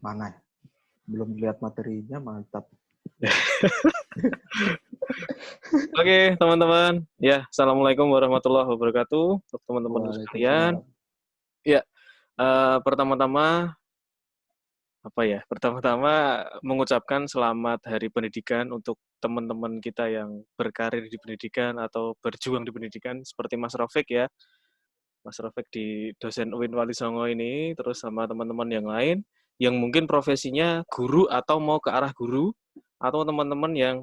Mana? Belum lihat materinya, mantap. Oke, teman-teman. Ya, Assalamualaikum warahmatullahi wabarakatuh. Untuk teman-teman sekalian. Ya, pertama-tama mengucapkan selamat Hari Pendidikan untuk teman-teman kita yang berkarir di pendidikan atau berjuang di pendidikan seperti Mas Rafiq ya. Mas Rafiq di dosen UIN Wali Songo ini, terus sama teman-teman yang lain yang mungkin profesinya guru atau mau ke arah guru, atau teman-teman yang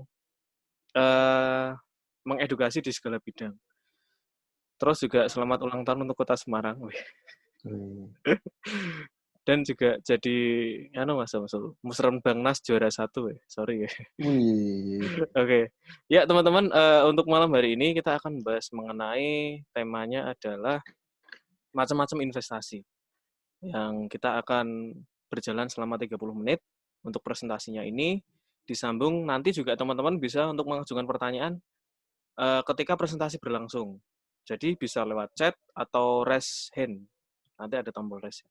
mengedukasi di segala bidang. Terus juga selamat ulang tahun untuk Kota Semarang. Dan juga jadi Mas Musrenbangnas juara 1 sorry ya. Oke. Ya, teman-teman, untuk malam hari ini kita akan bahas mengenai temanya adalah macam-macam investasi. Yang kita akan berjalan selama 30 menit untuk presentasinya ini. Disambung nanti juga teman-teman bisa untuk mengajukan pertanyaan ketika presentasi berlangsung. Jadi bisa lewat chat atau raise hand. Nanti ada tombol raise.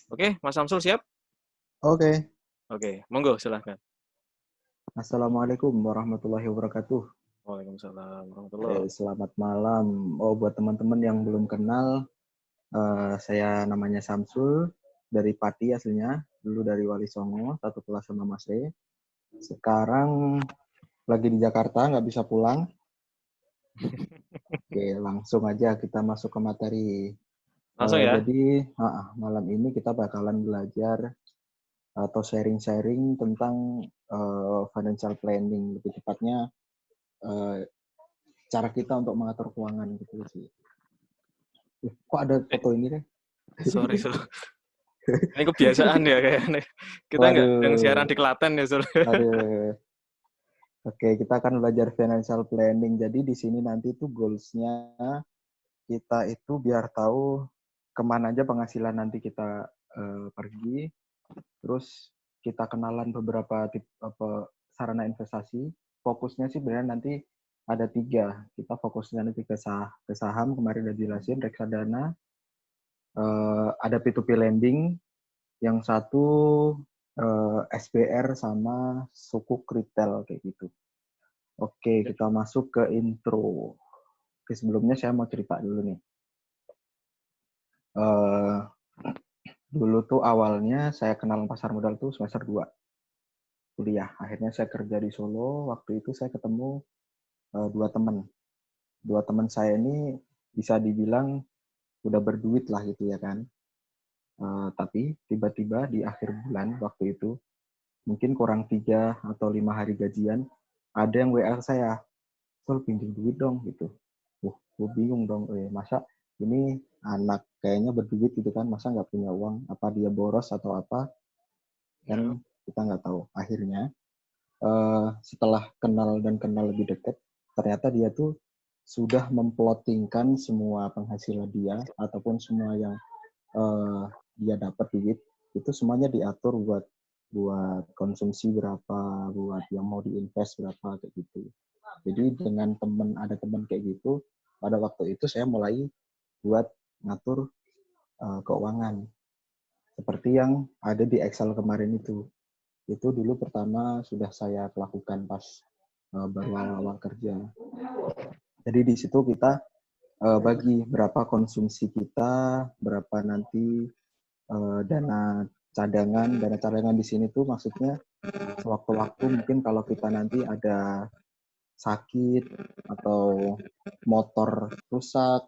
Oke, Mas Samsul siap? Oke. Oke, monggo silahkan. Assalamualaikum warahmatullahi wabarakatuh. Waalaikumsalam warahmatullahi. Selamat malam. Buat teman-teman yang belum kenal, saya namanya Samsul, dari Pati aslinya, dulu dari Wali Songo, satu kelas sama Mas E. Sekarang lagi di Jakarta, nggak bisa pulang. Oke, langsung aja kita masuk ke materi. Langsung ya? Jadi, malam ini kita bakalan belajar atau sharing-sharing tentang financial planning, lebih tepatnya cara kita untuk mengatur keuangan gitu sih. Kok ada foto ini deh? Sorry. Ini kebiasaan ya kayaknya. Kita nggak sedang siaran di Klaten ya, Sur. Oke, kita akan belajar financial planning. Jadi di sini nanti tuh goals-nya kita itu biar tahu kemana aja penghasilan nanti kita pergi. Terus kita kenalan beberapa sarana investasi. Fokusnya sih sebenarnya nanti ada 3. Kita fokusnya nanti ke saham, kemarin udah jelasin, reksadana. Ada P2P lending, yang satu SBR sama sukuk retail kayak gitu. Oke, kita masuk ke intro. Oke, sebelumnya saya mau cerita dulu nih. Dulu tuh awalnya saya kenal pasar modal tuh semester 2 kuliah. Akhirnya saya kerja di Solo. Waktu itu saya ketemu 2 teman. 2 teman saya ini bisa dibilang udah berduit lah gitu ya kan. Tapi tiba-tiba di akhir bulan waktu itu, mungkin kurang 3 atau 5 hari gajian, ada yang WA saya, "Sol, pinjam duit dong," gitu. Gue bingung dong, masa ini anak kayaknya berduit gitu kan, masa nggak punya uang, apa dia boros atau apa, kan kita nggak tahu. Akhirnya setelah kenal lebih dekat, ternyata dia tuh sudah memplottingkan semua penghasilan dia ataupun semua yang dia dapat duit itu semuanya diatur buat konsumsi berapa, buat yang mau diinvest berapa kayak gitu. Jadi dengan ada teman kayak gitu, pada waktu itu saya mulai buat ngatur keuangan seperti yang ada di Excel kemarin itu. Itu dulu pertama sudah saya lakukan pas baru awal kerja. Jadi di situ kita bagi berapa konsumsi kita, berapa nanti dana cadangan. Dana cadangan di sini tuh maksudnya sewaktu-waktu mungkin kalau kita nanti ada sakit atau motor rusak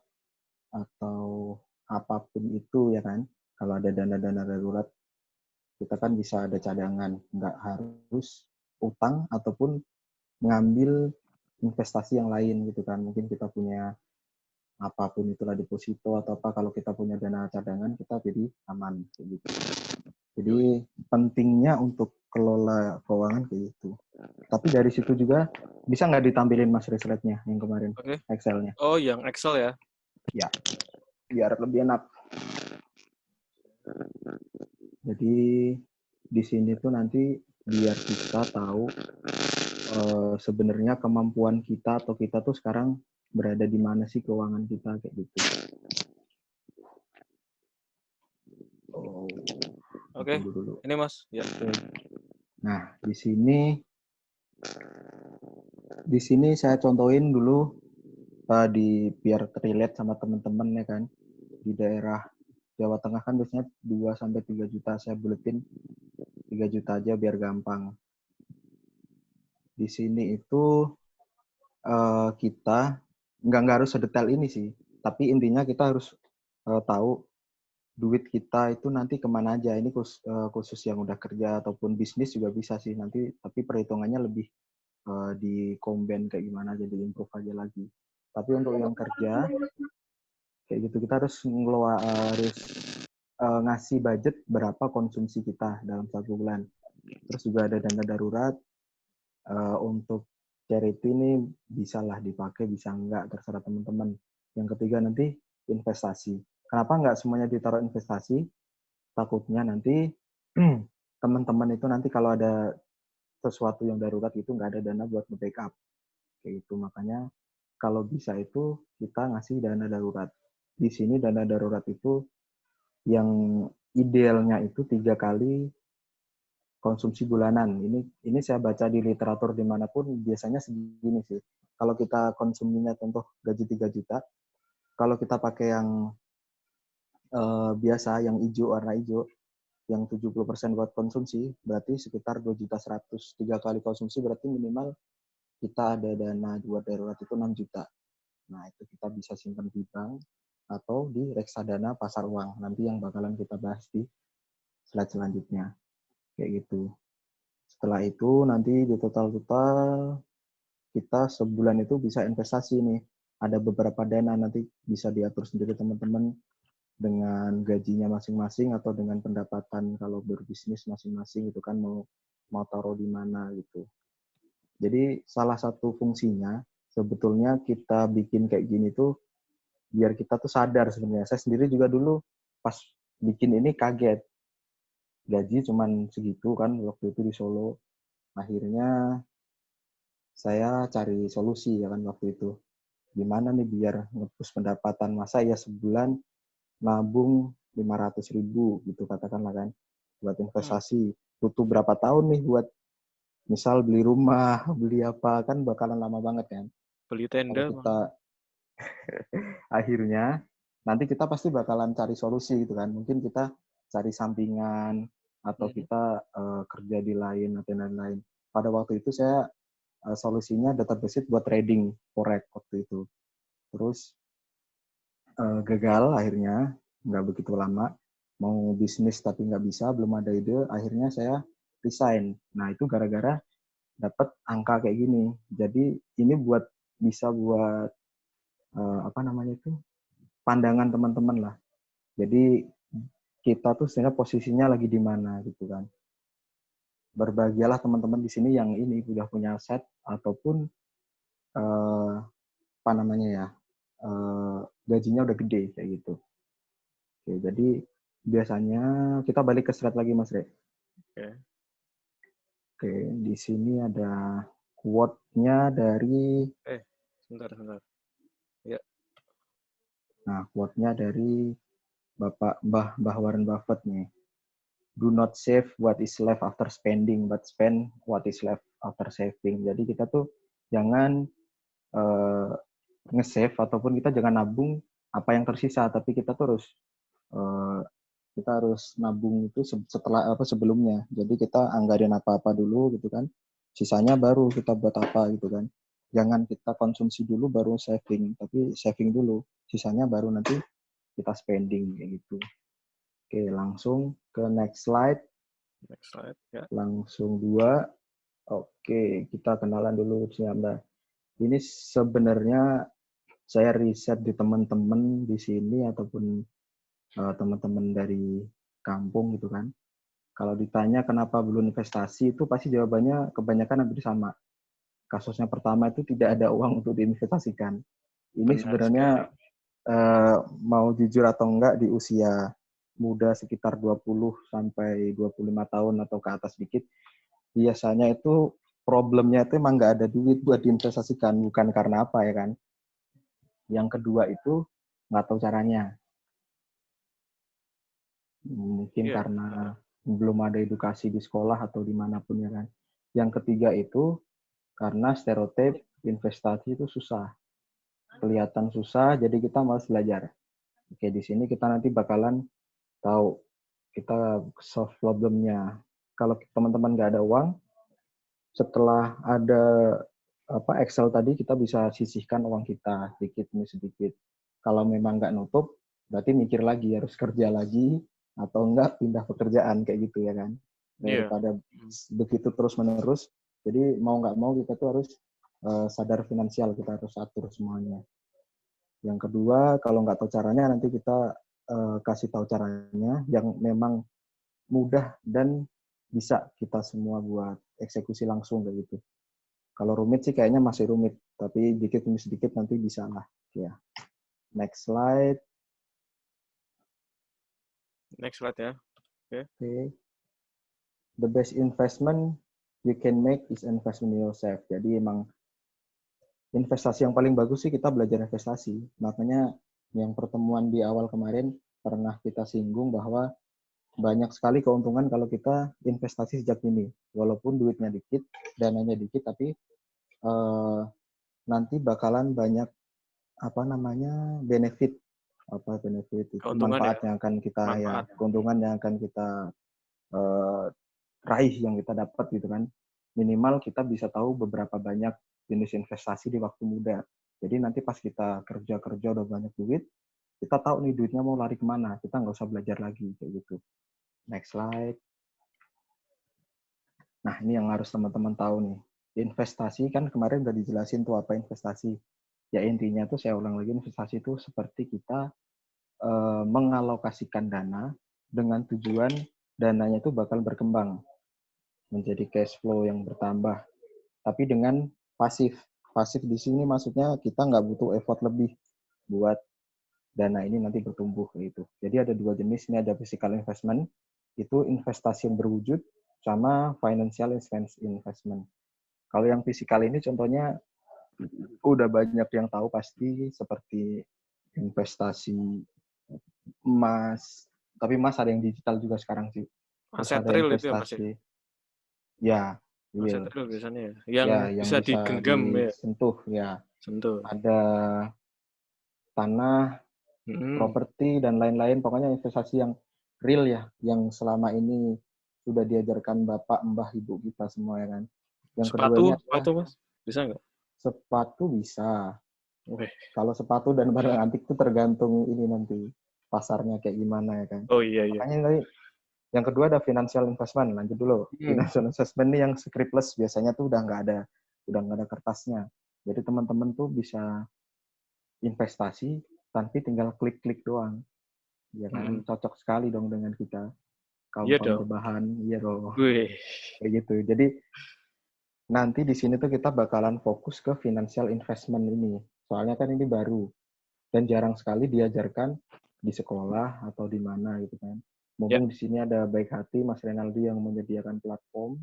atau apapun itu ya kan, kalau ada dana-dana darurat kita kan bisa ada cadangan, nggak harus utang ataupun ngambil investasi yang lain gitu kan. Mungkin kita punya apapun itulah deposito atau apa, kalau kita punya dana cadangan kita jadi aman gitu. Jadi pentingnya untuk kelola keuangan kayak gitu. Tapi dari situ juga bisa nggak ditampilin Mas slide-nya yang kemarin, Excel-nya? Oh, yang Excel ya? Ya, biar lebih enak. Jadi di sini tuh nanti biar kita tahu sebenarnya kemampuan kita atau kita tuh sekarang berada di mana sih keuangan kita kayak gitu. tunggu dulu. Ini Mas, ya. Nah, di sini saya contohin dulu biar relate sama teman-teman ya kan. Di daerah Jawa Tengah kan biasanya 2 sampai 3 juta, saya buletin 3 juta aja biar gampang. Di sini itu kita nggak harus sedetail ini sih, tapi intinya kita harus tahu duit kita itu nanti kemana aja. Ini khusus yang udah kerja ataupun bisnis juga bisa sih nanti, tapi perhitungannya lebih di combine kayak gimana, jadi improve aja lagi. Tapi untuk yang kerja kayak gitu kita harus ngasih budget berapa konsumsi kita dalam 1 bulan. Terus juga ada dana darurat untuk charity ini bisalah dipakai, bisa enggak, terserah teman-teman. Yang ketiga nanti investasi. Kenapa enggak semuanya ditaruh investasi? Takutnya nanti teman-teman itu nanti kalau ada sesuatu yang darurat itu nggak ada dana buat nge-backup. Kayak gitu. Makanya kalau bisa itu kita ngasih dana darurat. Di sini dana darurat itu yang idealnya itu 3 kali konsumsi bulanan. Ini saya baca di literatur dimanapun biasanya segini sih. Kalau kita konsuminya contoh gaji 3 juta, kalau kita pakai yang biasa, yang hijau, warna hijau, yang 70% buat konsumsi, berarti sekitar 2.100.000. 3 kali konsumsi berarti minimal kita ada dana buat darurat itu 6 juta. Nah, itu kita bisa simpan di bank atau di reksadana pasar uang. Nanti yang bakalan kita bahas di slide selanjutnya. Kayak gitu. Setelah itu nanti di total-total kita sebulan itu bisa investasi nih. Ada beberapa dana nanti bisa diatur sendiri teman-teman dengan gajinya masing-masing atau dengan pendapatan kalau berbisnis masing-masing gitu kan mau taruh di mana gitu. Jadi salah satu fungsinya sebetulnya kita bikin kayak gini tuh biar kita tuh sadar sebenarnya. Saya sendiri juga dulu pas bikin ini kaget. Gaji cuman segitu kan waktu itu di Solo. Akhirnya saya cari solusi ya kan waktu itu. Gimana nih biar nge-push pendapatan, masa ya sebulan nabung 500.000 gitu katakanlah kan buat investasi. Butuh berapa tahun nih buat misal beli rumah, beli apa, kan bakalan lama banget kan. Beli Kalau tenda, kita akhirnya nanti kita pasti bakalan cari solusi gitu kan. Mungkin kita cari sampingan atau kita kerja di lain atau lain-lain. Pada waktu itu saya solusinya data deposit buat trading forex waktu itu. Terus gagal akhirnya, nggak begitu lama. Mau bisnis tapi nggak bisa, belum ada ide. Akhirnya saya resign. Nah itu gara-gara dapat angka kayak gini. Jadi ini bisa buat apa namanya itu pandangan teman-teman lah. Jadi kita tuh sebenarnya posisinya lagi di mana gitu kan. Berbahagialah teman-teman di sini yang ini udah punya aset ataupun apa namanya ya gajinya udah gede kayak gitu. Oke, jadi biasanya kita balik ke slide lagi Mas Re. Oke, di sini ada quote-nya dari sebentar. Ya. Nah, quote-nya dari Mbah Warren Buffett nih. Do not save what is left after spending, but spend what is left after saving. Jadi kita tuh jangan nge-save ataupun kita jangan nabung apa yang tersisa, tapi kita tuh harus nabung itu setelah sebelumnya. Jadi kita anggarin apa-apa dulu gitu kan. Sisanya baru kita buat apa gitu kan. Jangan kita konsumsi dulu baru saving, tapi saving dulu. Sisanya baru nanti kita spending kayak gitu. Oke, langsung ke next slide. Next slide, ya. Langsung 2. Oke, kita kenalan dulu siapa. Ini sebenarnya saya riset di teman-teman di sini ataupun teman-teman dari kampung gitu kan. Kalau ditanya kenapa belum investasi itu pasti jawabannya kebanyakan hampir sama. Kasusnya pertama itu tidak ada uang untuk diinvestasikan. Ini sebenarnya mau jujur atau enggak di usia muda sekitar 20 sampai 25 tahun atau ke atas dikit, biasanya itu problemnya itu emang nggak ada duit buat diinvestasikan, bukan karena apa ya kan. Yang kedua itu nggak tahu caranya. Mungkin karena belum ada edukasi di sekolah atau dimanapun ya kan. Yang ketiga itu karena stereotip investasi itu susah, kelihatan susah, jadi kita malas belajar. Oke, di sini kita nanti bakalan tahu kita solve problemnya. Kalau teman-teman nggak ada uang, setelah ada Excel tadi, kita bisa sisihkan uang kita sedikit demi sedikit. Kalau memang nggak nutup, berarti mikir lagi, harus kerja lagi, atau enggak pindah pekerjaan, kayak gitu ya kan. Daripada begitu terus-menerus, jadi mau nggak mau kita tuh harus sadar finansial, kita harus atur semuanya. Yang kedua, kalau nggak tahu caranya, nanti kita kasih tahu caranya yang memang mudah dan bisa kita semua buat eksekusi langsung kayak gitu. Kalau rumit sih kayaknya masih rumit, tapi dikit demi sedikit nanti bisa lah. Ya. Next slide. Next slide ya. Okay. The best investment you can make is investment in yourself. Jadi emang investasi yang paling bagus sih kita belajar investasi. Makanya yang pertemuan di awal kemarin pernah kita singgung bahwa banyak sekali keuntungan kalau kita investasi sejak dini. Walaupun duitnya dikit, dananya dikit, tapi nanti bakalan banyak benefit itu manfaat yang akan kita keuntungan yang akan kita raih, yang kita dapat gitu kan. Minimal kita bisa tahu beberapa banyak jenis investasi di waktu muda. Jadi nanti pas kita kerja udah banyak duit, kita tahu nih duitnya mau lari kemana, kita nggak usah belajar lagi kayak gitu. Next slide. Nah, ini yang harus teman-teman tahu nih. Investasi kan kemarin udah dijelasin tuh apa investasi. Ya intinya tuh saya ulang lagi, investasi itu seperti kita mengalokasikan dana dengan tujuan dananya itu bakal berkembang menjadi cash flow yang bertambah. Tapi dengan pasif. Pasif di sini maksudnya kita nggak butuh effort lebih buat dana ini nanti bertumbuh gitu. Jadi ada dua jenis, ini ada physical investment, itu investasi yang berwujud, sama financial investment. Kalau yang physical ini contohnya udah banyak yang tahu pasti, seperti investasi emas, tapi emas ada yang digital juga sekarang sih. Terus ada investasi, ya, aset real biasanya yang bisa digenggam disentuh, ya. Ada tanah, properti dan lain-lain. Pokoknya investasi yang real ya, yang selama ini sudah diajarkan bapak, mbah, ibu kita semua ya kan. Yang keduanya sepatu Mas, bisa nggak? Sepatu bisa. Kalau sepatu dan barang antik itu tergantung ini nanti pasarnya kayak gimana ya kan. Oh iya. Makanya tadi yang kedua ada financial investment. Lanjut dulu. Financial investment ini yang scriptless, biasanya tuh udah nggak ada kertasnya. Jadi teman-teman tuh bisa investasi tapi tinggal klik-klik doang. Ya kan, cocok sekali dong dengan kita. Kaum berbahan, iya dong. Kayak gitu. Jadi nanti di sini tuh kita bakalan fokus ke financial investment ini. Soalnya kan ini baru dan jarang sekali diajarkan di sekolah atau di mana gitu kan. Mumpung di sini ada Baik Hati Mas Renaldi yang menyediakan platform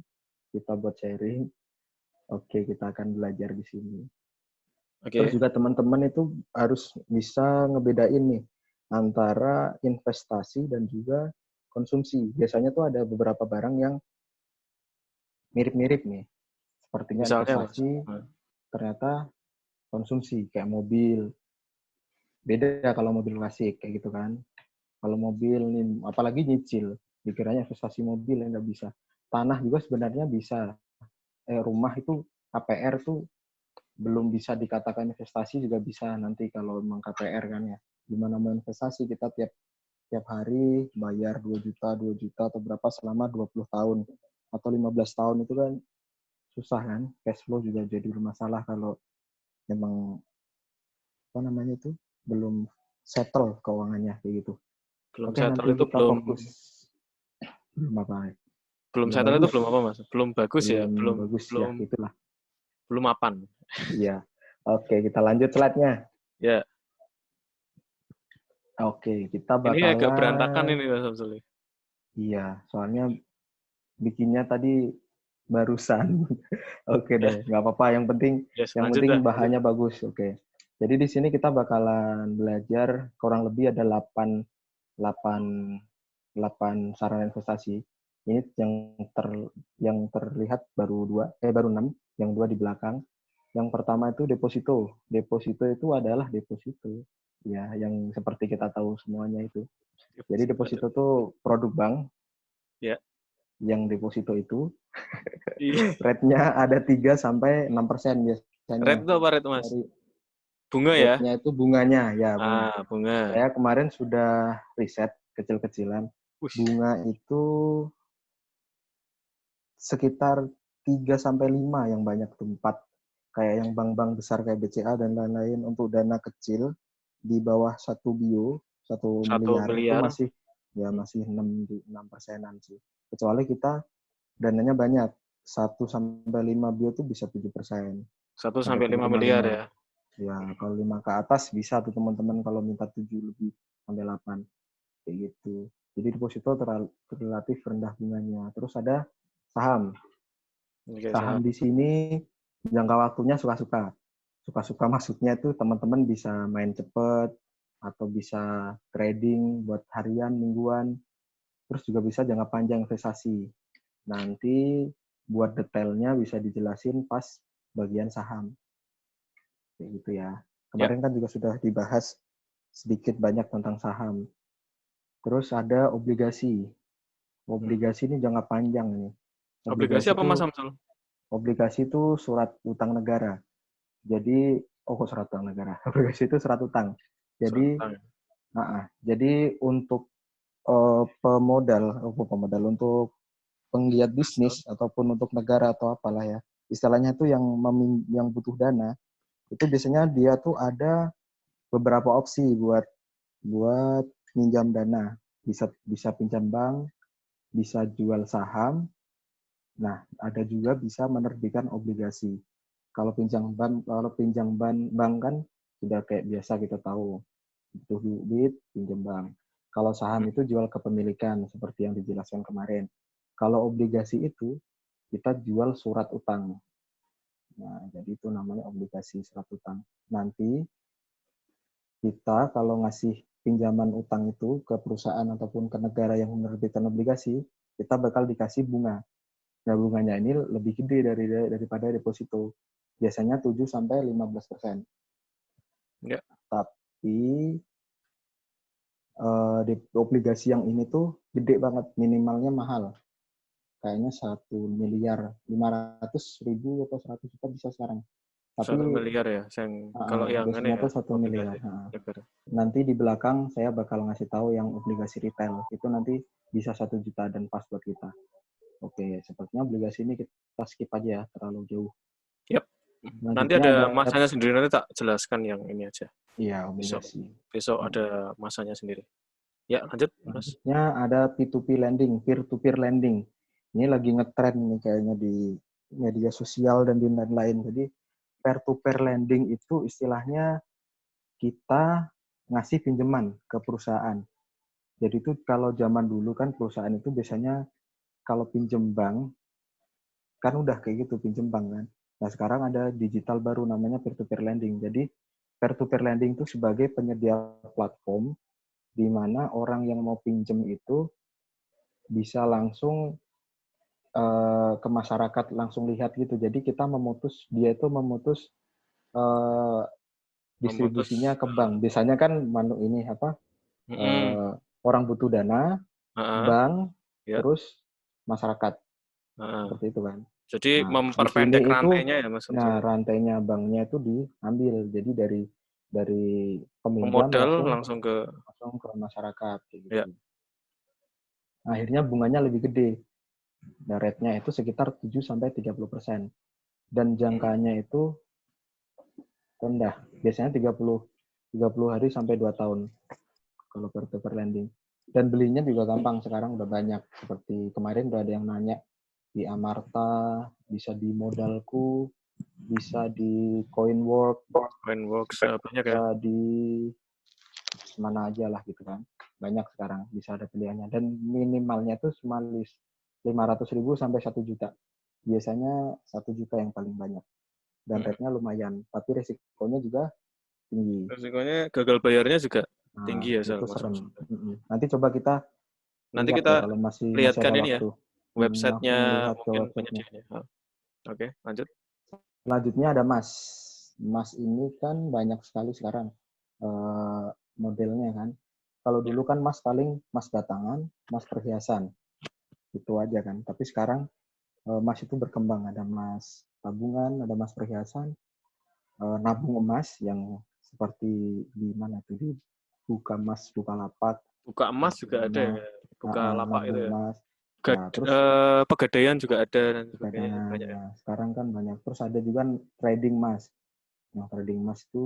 kita buat sharing. Oke, kita akan belajar di sini. Terus juga teman-teman itu harus bisa ngebedain nih antara investasi dan juga konsumsi. Biasanya tuh ada beberapa barang yang mirip-mirip nih. Sepertinya investasi, ternyata konsumsi, kayak mobil. Beda kalau mobil klasik, kayak gitu kan. Kalau mobil, apalagi nyicil, dikiranya investasi mobil yang nggak bisa. Tanah juga sebenarnya bisa. Rumah itu, KPR tuh belum bisa dikatakan investasi, juga bisa nanti kalau memang KPR kan ya. Gimana mau investasi, kita tiap hari bayar 2 juta atau berapa selama 20 tahun atau 15 tahun itu kan susah kan. Cash flow juga jadi bermasalah kalau memang belum settle keuangannya kayak gitu. Belum settle itu belum fokus. Belum apa? Belum settle itu belum apa Mas? Belum bagus ya, belum ya, itulah. Belum mapan. Iya. Oke, kita lanjut slide-nya. Ya. Oke, kita bakalan... Ini agak berantakan ini Mas Samsuli. Iya, soalnya bikinnya tadi barusan. Oke deh, nggak apa-apa. Yang penting bahannya bagus. Oke. Jadi di sini kita bakalan belajar kurang lebih ada 8 saran investasi. Ini yang terlihat baru 6, yang 2 di belakang. Yang pertama itu deposito. Deposito itu adalah deposito. Ya, yang seperti kita tahu semuanya itu. Jadi deposito itu produk bank. Ya. Yang deposito itu rate-nya ada 3 sampai 6% biasanya. Rate itu apa rate, Mas? Dari bunga ya? Rate-nya itu bunganya, ya bunga. Bunga. Saya kemarin sudah riset kecil-kecilan. Bunga itu sekitar 3 sampai 5 yang banyak tempat. Kayak yang bank-bank besar kayak BCA dan lain-lain untuk dana kecil di bawah 1 miliar itu masih 6%-an sih. Kecuali kita dananya banyak. 1 sampai 5 bio itu bisa 7%. 1 sampai 5 miliar ya. Ya, kalau 5 ke atas bisa tuh teman-teman kalau minta 7 lebih sampai 8. Kayak gitu. Jadi deposito relatif rendah bunganya. Terus ada saham. Saham di sini jangka waktunya suka-suka. Suka-suka maksudnya itu teman-teman bisa main cepet atau bisa trading buat harian, mingguan. Terus juga bisa jangka panjang investasi. Nanti buat detailnya bisa dijelasin pas bagian saham. Kayak gitu ya. Kemarin kan juga sudah dibahas sedikit banyak tentang saham. Terus ada obligasi. Obligasi ini jangka panjang nih. Obligasi apa Mas Samsul? Obligasi itu surat utang negara. Jadi, surat utang negara. Obligasi itu surat utang. Jadi, jadi untuk pemodal untuk penggiat bisnis ataupun untuk negara atau apalah ya, istilahnya itu yang butuh dana, itu biasanya dia tuh ada beberapa opsi buat pinjam dana. Bisa pinjam bank, bisa jual saham. Nah, ada juga bisa menerbitkan obligasi. Kalau pinjam bank kan sudah kayak biasa kita tahu, butuh duit pinjam bank. Kalau saham itu jual kepemilikan seperti yang dijelaskan kemarin. Kalau obligasi itu kita jual surat utang. Nah, jadi itu namanya obligasi surat utang. Nanti kita kalau ngasih pinjaman utang itu ke perusahaan ataupun ke negara yang menerbitkan obligasi, kita bakal dikasih bunga. Nah, bunganya ini lebih gede daripada deposito. Biasanya 7 sampai 15%. Ya. Tapi obligasi yang ini tuh gede banget, minimalnya mahal. Kayaknya 1.500.000 atau 100 juta bisa sekarang. Tapi 1 miliar ya, kalau yang ini ya, 1 miliar. Nanti di belakang saya bakal ngasih tahu yang obligasi retail. Itu nanti bisa 1 juta dan pas buat kita. Oke, sepertinya obligasi ini kita skip aja ya, terlalu jauh. Yep. Nanti ada masanya sendiri, nanti tak jelaskan yang ini aja. Iya, obligasi. Besok ada masanya sendiri. Ya, lanjut, Mas. Selanjutnya ada P2P lending, peer-to-peer lending. Ini lagi ngetrend nih kayaknya di media sosial dan di lain-lain. Jadi peer-to-peer lending itu istilahnya kita ngasih pinjaman ke perusahaan. Jadi itu kalau zaman dulu kan perusahaan itu biasanya kalau pinjem bank, kan udah kayak gitu pinjem bank kan. Nah sekarang ada digital baru namanya peer-to-peer lending. Jadi peer-to-peer lending itu sebagai penyedia platform di mana orang yang mau pinjem itu bisa langsung ke masyarakat langsung lihat gitu. Jadi kita dia itu memutus distribusinya ke bank. Biasanya kan ini apa? Orang butuh dana, bank, terus masyarakat. Seperti itu kan. Jadi memperpendek rantainya ya Mas. Nah, rantainya banknya itu diambil. Jadi dari peminjam langsung ke masyarakat gitu. Ya. Akhirnya bunganya lebih gede. Dan rate-nya itu sekitar 7 sampai 30%. Dan jangkanya itu rendah. Biasanya 30 hari sampai 2 tahun kalau peer-to-peer lending. Dan belinya juga gampang, sekarang udah banyak. Seperti kemarin udah ada yang nanya di Amarta, bisa di Modalku, bisa di Coinworks, banyak ya. Di mana aja lah gitu kan. Banyak sekarang, bisa ada pilihannya. Dan minimalnya itu cuma 500.000 sampai 1 juta. Biasanya 1 juta yang paling banyak. Dan rate-nya lumayan, tapi resikonya juga tinggi. Resikonya gagal bayarnya juga tinggi ya, itu serem. Nanti coba kita kalau masih lihatkan ada ini waktu. websitenya melihat ke mungkin websitenya. penyediaannya. Oke, lanjut. Selanjutnya ada emas. Emas ini kan banyak sekali sekarang modelnya kan. Kalau dulu kan emas paling emas batangan, emas perhiasan, itu aja kan. Tapi sekarang emas itu berkembang, ada emas tabungan, ada emas perhiasan, nabung emas yang seperti di mana tuh, di Bukalapak. Buka emas juga ada ya, buka lapak itu Nabung ya. emas. Ya, terus Pegadaian juga ada dan sebagainya, pegadaian. banyak ya. Nah, sekarang kan banyak. Terus ada juga trading emas. Nah, trading emas itu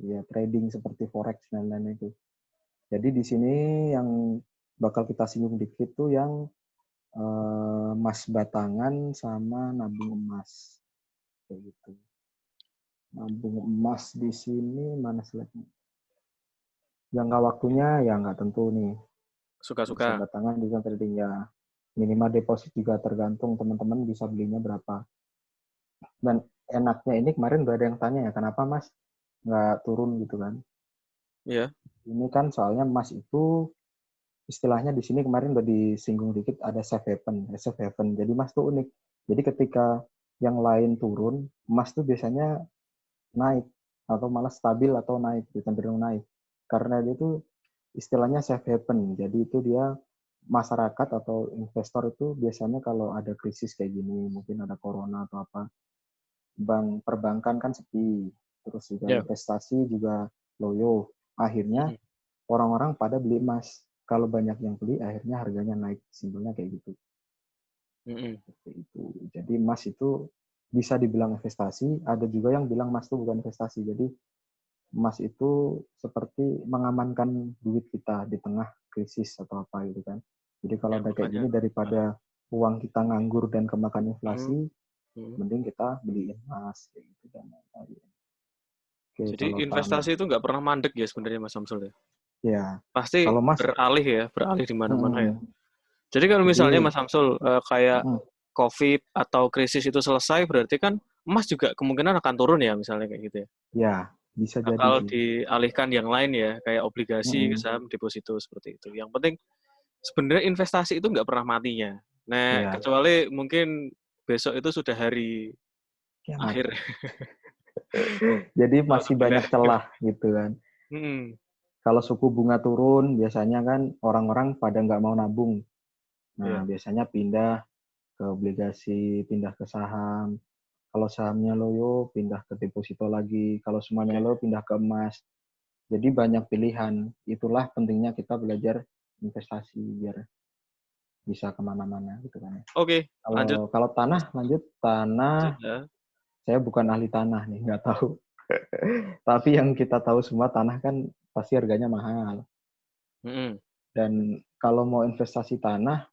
ya trading seperti forex dan lain-lain itu. Jadi di sini yang bakal kita singgung dikit tuh yang emas batangan sama nabung emas. Kayak gitu. Nabung emas di sini mana slide-nya? Jangka waktunya ya nggak tentu nih. Bisa Suka-suka. batangan juga trading ya. Minimal deposit juga tergantung teman-teman bisa belinya berapa. Dan enaknya ini kemarin udah ada yang tanya ya, kenapa Mas nggak turun gitu kan? Iya. Ini kan soalnya emas itu istilahnya di sini kemarin udah disinggung dikit, ada safe haven. Jadi emas tuh unik. Jadi ketika yang lain turun, emas tuh biasanya naik atau malah stabil atau naik, cenderung naik. Karena dia itu istilahnya safe haven. Jadi itu dia masyarakat atau investor itu biasanya kalau ada krisis kayak gini, mungkin ada corona atau apa, perbankan kan sepi, terus juga investasi juga loyo. Akhirnya orang-orang pada beli emas. Kalau banyak yang beli, akhirnya harganya naik. Simpelnya kayak gitu. Seperti itu. Jadi emas itu bisa dibilang investasi, ada juga yang bilang emas itu bukan investasi. Jadi emas itu seperti mengamankan duit kita di tengah krisis atau apa gitu kan. Jadi kalau ada kayak gini, daripada uang kita nganggur dan kemakan inflasi, mending kita beli emas kayak gitu kan. Oke, jadi investasi itu nggak pernah mandek ya sebenarnya Mas Samsul ya? Ya. Pasti Kalau Mas beralih di mana-mana ya. Jadi kalau misalnya Mas Samsul kayak COVID atau krisis itu selesai, berarti kan emas juga kemungkinan akan turun ya, misalnya kayak gitu ya? Ya, bisa jadi Bakal sih. dialihkan yang lain ya, kayak obligasi, saham, deposito seperti itu. Yang penting sebenarnya investasi itu nggak pernah matinya. Nah, kecuali mungkin besok itu sudah hari akhir. Jadi masih banyak celah gitu kan. Kalau suku bunga turun, biasanya kan orang-orang pada nggak mau nabung. Nah, biasanya pindah ke obligasi, pindah ke saham. Kalau sahamnya loyo, pindah ke deposito lagi. Kalau semuanya loyo, pindah ke emas. Jadi banyak pilihan. Itulah pentingnya kita belajar investasi biar bisa kemana-mana gitu kan. Oke, lanjut. Kalau tanah, tanah. Saya bukan ahli tanah nih, nggak tahu. Tapi yang kita tahu semua, tanah kan pasti harganya mahal. Dan kalau mau investasi tanah,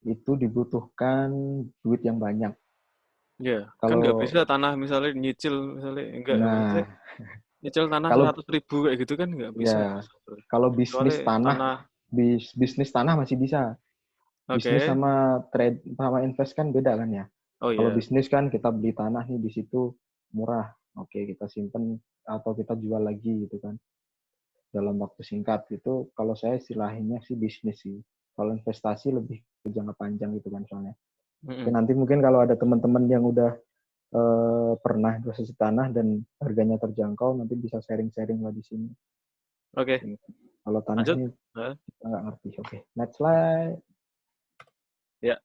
itu dibutuhkan duit yang banyak. Ya, kan nggak bisa tanah misalnya nyicil, misalnya enggak. Nah, nyicil tanah 100.000 kayak gitu kan nggak bisa. Ya, kalau bisnis tanah masih bisa. Bisnis sama trade sama invest kan beda kan ya. Kalau bisnis kan kita beli tanah nih di situ murah, oke kita simpen atau kita jual lagi gitu kan dalam waktu singkat gitu. Kalau saya istilahnya sih bisnis sih. Kalau investasi lebih ke jangka panjang gitu kan soalnya. Oke, nanti mungkin kalau ada teman-teman yang udah pernah investasi tanah dan harganya terjangkau, nanti bisa sharing-sharing lah di sini. Oke. Kalau tanah ini kita nggak ngerti. Oke, next slide. Ya.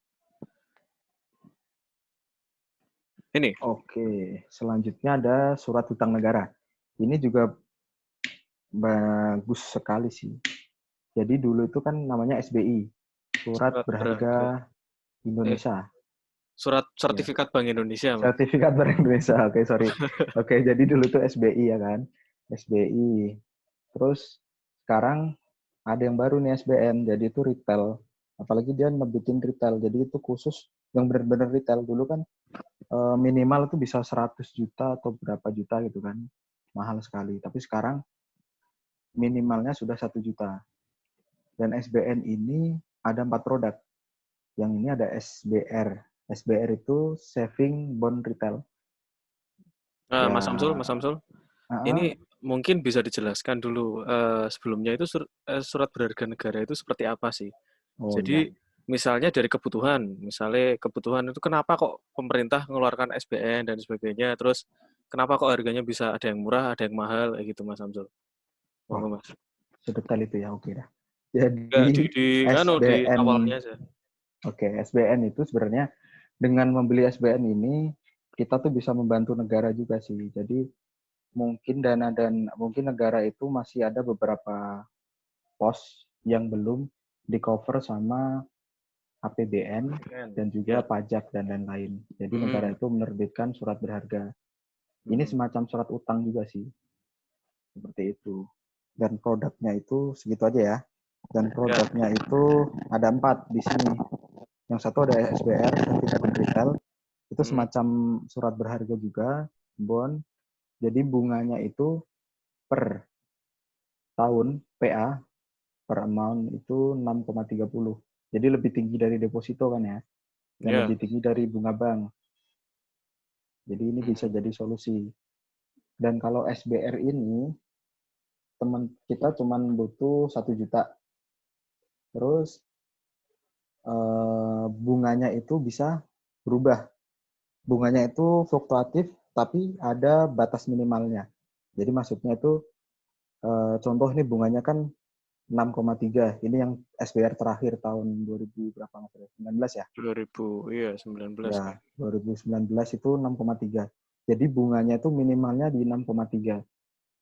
Ini. Oke, selanjutnya ada surat hutang negara. Ini juga bagus sekali sih. Jadi dulu itu kan namanya SBI, Surat Berharga Indonesia. Surat Sertifikat Bank Indonesia. Sertifikat Bank Indonesia, oke sorry. Oke, jadi dulu tuh SBI ya kan, SBI. Terus sekarang ada yang baru nih SBN, jadi itu retail. Apalagi dia nebitin retail, jadi itu khusus yang benar-benar retail. Dulu kan minimal itu bisa 100 juta atau berapa juta gitu kan, mahal sekali. Tapi sekarang minimalnya sudah 1 juta. Dan SBN ini ada 4 produk. Yang ini ada SBR. SBR itu Saving Bond Retail. Mas Samsul. Ini mungkin bisa dijelaskan dulu sebelumnya itu surat berharga negara itu seperti apa sih? Jadi misalnya dari kebutuhan. Misalnya kebutuhan itu kenapa kok pemerintah mengeluarkan SBN dan sebagainya. Terus kenapa kok harganya bisa ada yang murah, ada yang mahal, kayak gitu Mas Samsul. Monggo Mas. Sedetail itu ya, oke dah. Enggak, Jadi di SBN, awalnya aja. oke, SBN itu sebenarnya dengan membeli SBN ini kita tuh bisa membantu negara juga sih. Jadi mungkin mungkin negara itu masih ada beberapa pos yang belum di cover sama APBN dan juga pajak dan lain-lain. Jadi negara itu menerbitkan surat berharga. Ini semacam surat utang juga sih. Seperti itu. Dan produknya itu segitu aja ya. Dan produknya itu ada 4 di sini. Yang satu ada SBR, Certificate Retail. Itu semacam surat berharga juga, bond. Jadi bunganya itu per tahun PA per amount itu 6,30. Jadi lebih tinggi dari deposito kan ya. Dan lebih tinggi dari bunga bank. Jadi ini bisa jadi solusi. Dan kalau SBR ini teman kita cuma butuh 1 juta. Terus bunganya itu bisa berubah. Bunganya itu fluktuatif, tapi ada batas minimalnya. Jadi maksudnya itu, contoh ini bunganya kan 6,3. Ini yang SBR terakhir tahun 2000 berapa Mas? 19 ya? 2000, iya 19. Ya, 2019 itu 6,3. Jadi bunganya itu minimalnya di 6,3.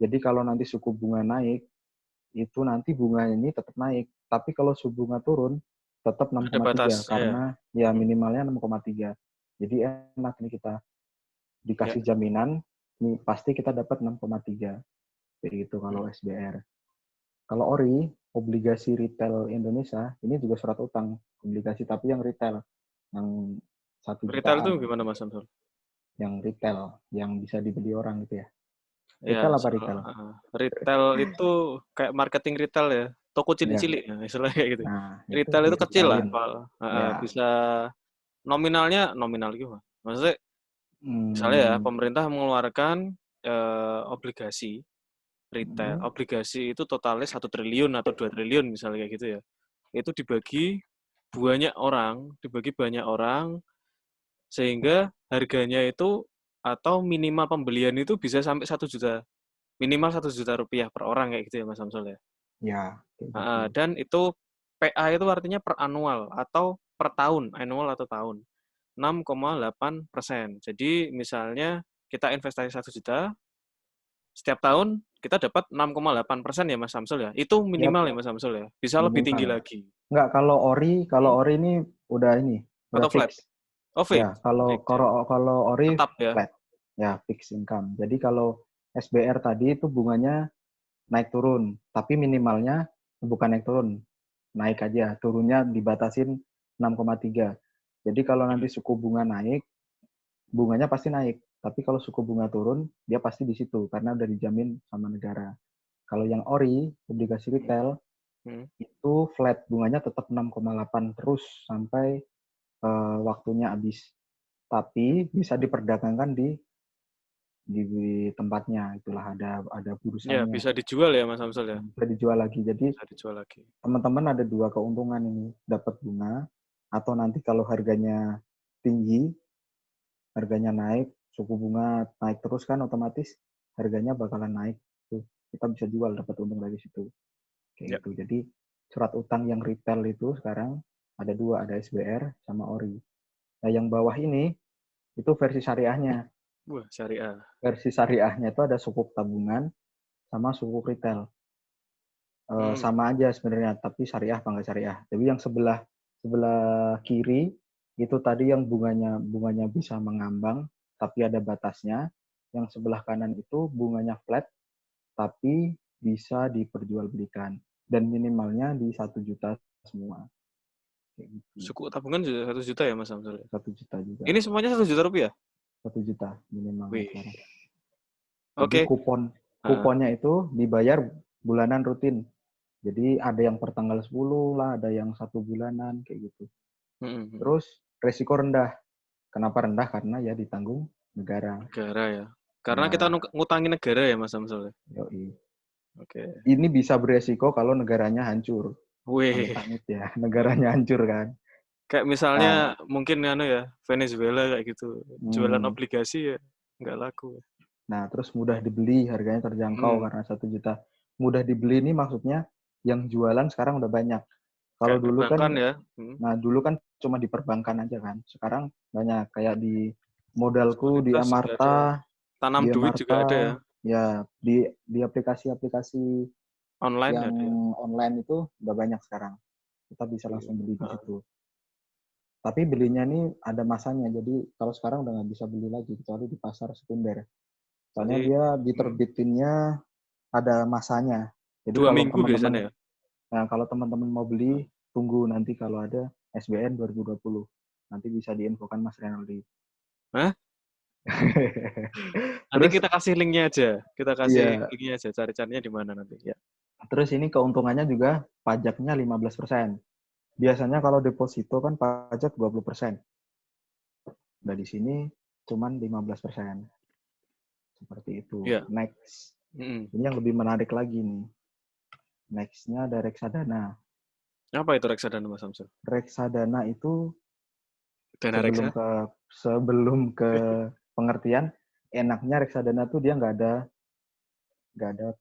Jadi kalau nanti suku bunga naik, itu nanti bunganya ini tetap naik. Tapi kalau suku bunga turun, tetap 6,3 karena ya minimalnya 6,3. Jadi enak nih kita dikasih jaminan, nih pasti kita dapat 6,3. Kayak gitu kalau SBR. Kalau ORI, obligasi retail Indonesia, ini juga surat utang, obligasi tapi yang retail, yang 1 jutaan. Retail itu gimana Mas Samsul? Yang retail, yang bisa dibeli orang gitu ya. Ya, Retail apa retail? Retail itu kayak marketing retail ya. Toko cilik-cilik, ya, istilahnya kayak gitu. Nah, Retail itu kecil lah. Ya. Bisa nominal gimana? Maksudnya, misalnya ya, pemerintah mengeluarkan obligasi retail. Obligasi itu totalnya 1 triliun atau 2 triliun misalnya kayak gitu ya. Itu dibagi banyak orang, sehingga harganya itu atau minimal pembelian itu bisa sampai 1 juta. Minimal 1 juta rupiah per orang kayak gitu ya Mas Samsul ya. Ya. Gitu. Dan itu PA itu artinya per annual atau per tahun, annual atau tahun. 6,8%. Jadi misalnya kita investasi 1 juta, setiap tahun kita dapat 6,8% ya Mas Samsul ya. Itu minimal ya Mas Samsul ya. Bisa lebih tinggi lagi. Enggak, kalau ori ini udah atau fix. Oh, fix. Ya, kalau ori tetap ya. Flat. Ya, fixed income. Jadi kalau SBR tadi itu bunganya naik turun, tapi minimalnya bukan naik turun, naik aja. Turunnya dibatasin 6,3. Jadi kalau nanti suku bunga naik, bunganya pasti naik. Tapi kalau suku bunga turun, dia pasti di situ karena udah dijamin sama negara. Kalau yang ori, obligasi retail, itu flat, bunganya tetap 6,8 terus sampai waktunya habis. Tapi bisa diperdagangkan di tempatnya, itulah ada burusanya. Ya, bisa dijual ya Mas Samsul ya. Bisa dijual lagi. Jadi bisa dijual lagi. Teman-teman ada 2 keuntungan ini, dapat bunga atau nanti kalau harganya tinggi, harganya naik, suku bunga naik terus kan otomatis harganya bakalan naik. Tuh, kita bisa jual dapat untung dari situ. Kayak gitu. Jadi surat utang yang retail itu sekarang ada 2, ada SBR sama ORI. Nah, yang bawah ini itu versi syariahnya. Wah, syariah. Versi syariahnya itu ada sukuk tabungan sama sukuk retail. Sama aja sebenarnya, tapi syariah apa nggak syariah. Tapi yang sebelah kiri itu tadi yang bunganya bisa mengambang, tapi ada batasnya. Yang sebelah kanan itu bunganya flat, tapi bisa diperjualbelikan. Dan minimalnya di 1 juta semua. Gitu. Suku tabungan juga 1 juta ya Mas Samsul? 1 juta juga. Ini semuanya 1 juta rupiah? 1 juta minimal. Oke. Jadi kuponnya itu dibayar bulanan rutin. Jadi ada yang per tanggal 10 lah, ada yang 1 bulanan kayak gitu. Terus resiko rendah. Kenapa rendah? Karena ya ditanggung negara. Negara ya. Karena kita ngutangin negara ya Mas Samsul. Yoi. Oke. Ini bisa beresiko kalau negaranya hancur. Wih. Ya, negaranya hancur kan. Kayak misalnya mungkin Venezuela kayak gitu. Jualan obligasi ya nggak laku. Nah, terus mudah dibeli, harganya terjangkau karena 1 juta. Mudah dibeli ini maksudnya yang jualan sekarang udah banyak. Kalau Kayak dulu kan, ya. nah dulu kan cuma di perbankan aja kan. Sekarang banyak kayak di Modalku, di Amarta, Tanam duit juga ada ya. Ya, di aplikasi-aplikasi online yang ada. Online itu udah banyak sekarang. Kita bisa langsung beli di situ. Tapi belinya nih ada masanya. Jadi kalau sekarang udah nggak bisa beli lagi kecuali di pasar sekunder. Soalnya dia diterbitinnya ada masanya. Jadi 2 kalau minggu biasanya ya. Nah, kalau teman-teman mau beli, tunggu nanti kalau ada SBN 2020. Nanti bisa diinfokan Mas Renaldi. Hah? Nanti kita kasih linknya aja. Kita kasih linknya aja. Cari-carinya di mana nanti ya. Terus ini keuntungannya juga pajaknya 15%. Biasanya kalau deposito kan pajak 20%. Nah, di sini cuman 15%. Seperti itu. Yeah. Next. Ini yang lebih menarik lagi nih. Next-nya ada reksadana. Apa itu reksadana, Mas Samsul? Reksadana itu Dana sebelum ke pengertian, enaknya reksadana tuh dia nggak ada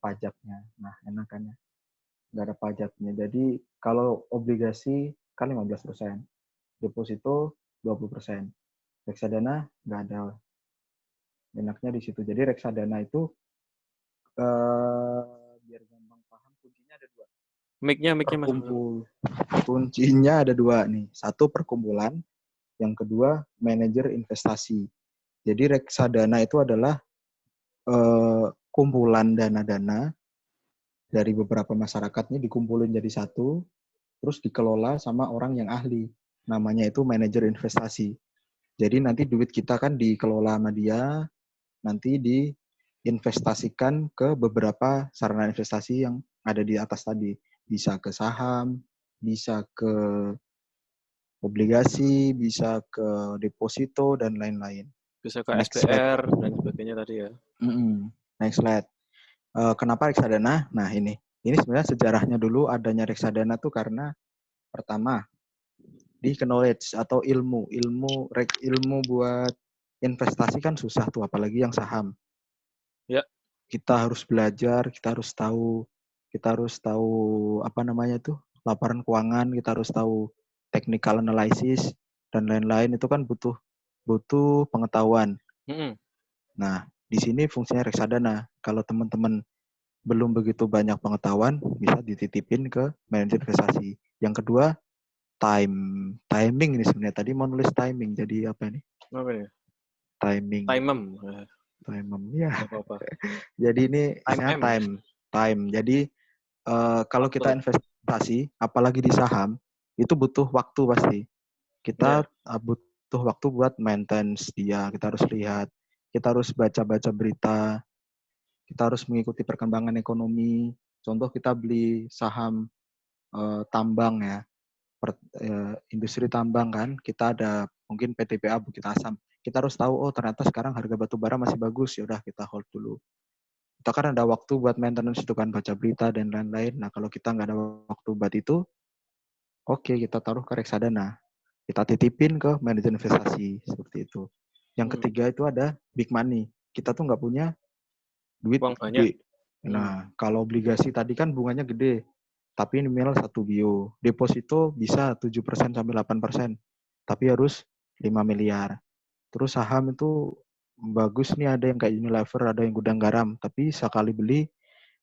pajaknya. Nah, enakannya nggak ada pajaknya. Jadi kalau obligasi kan 15%, deposito 20%. Reksadana nggak ada. Enaknya di situ. Jadi reksadana itu biar gampang paham, kuncinya ada 2. Mic-nya Mas. Kuncinya ada 2 nih. 1 perkumpulan, yang kedua manajer investasi. Jadi reksadana itu adalah kumpulan dana-dana dari beberapa masyarakat ini dikumpulin jadi satu, terus dikelola sama orang yang ahli. Namanya itu manajer investasi. Jadi nanti duit kita kan dikelola sama dia, nanti diinvestasikan ke beberapa sarana investasi yang ada di atas tadi. Bisa ke saham, bisa ke obligasi, bisa ke deposito, dan lain-lain. Bisa ke SPR dan sebagainya tadi ya. Next slide. Kenapa reksadana? Nah, ini sebenarnya sejarahnya dulu adanya reksadana tuh karena pertama di knowledge atau ilmu buat investasi kan susah tuh, apalagi yang saham. Ya. Kita harus belajar, kita harus tahu apa namanya tuh, laporan keuangan, kita harus tahu technical analysis dan lain-lain, itu kan butuh pengetahuan. Nah, di sini fungsinya reksadana. Kalau teman-teman belum begitu banyak pengetahuan, bisa dititipin ke manajer investasi. Yang kedua, timing ini sebenarnya. Tadi mau nulis timing, jadi apa nih? Apa ya? Timing, ya. Apa-apa. Jadi ini time. Jadi kalau kita investasi, apalagi di saham, itu butuh waktu pasti. Kita butuh waktu buat maintenance dia. Kita harus lihat, kita harus baca-baca berita, kita harus mengikuti perkembangan ekonomi. Contoh kita beli saham tambang ya, industri tambang kan, kita ada mungkin PTBA Bukit Asam. Kita harus tahu, oh ternyata sekarang harga batu bara masih bagus, ya udah kita hold dulu. Kita kan ada waktu buat maintenance itu kan, baca berita dan lain-lain. Nah kalau kita nggak ada waktu buat itu, oke, kita taruh ke reksadana. Kita titipin ke manajer investasi, seperti itu. Yang ketiga itu ada big money. Kita tuh nggak punya duit gede. Nah, kalau obligasi tadi kan bunganya gede, tapi minimal 1 bio. Deposito bisa 7% sampai 8%, tapi harus 5 miliar. Terus saham itu bagus nih, ada yang kayak Unilever, ada yang Gudang Garam, tapi sekali beli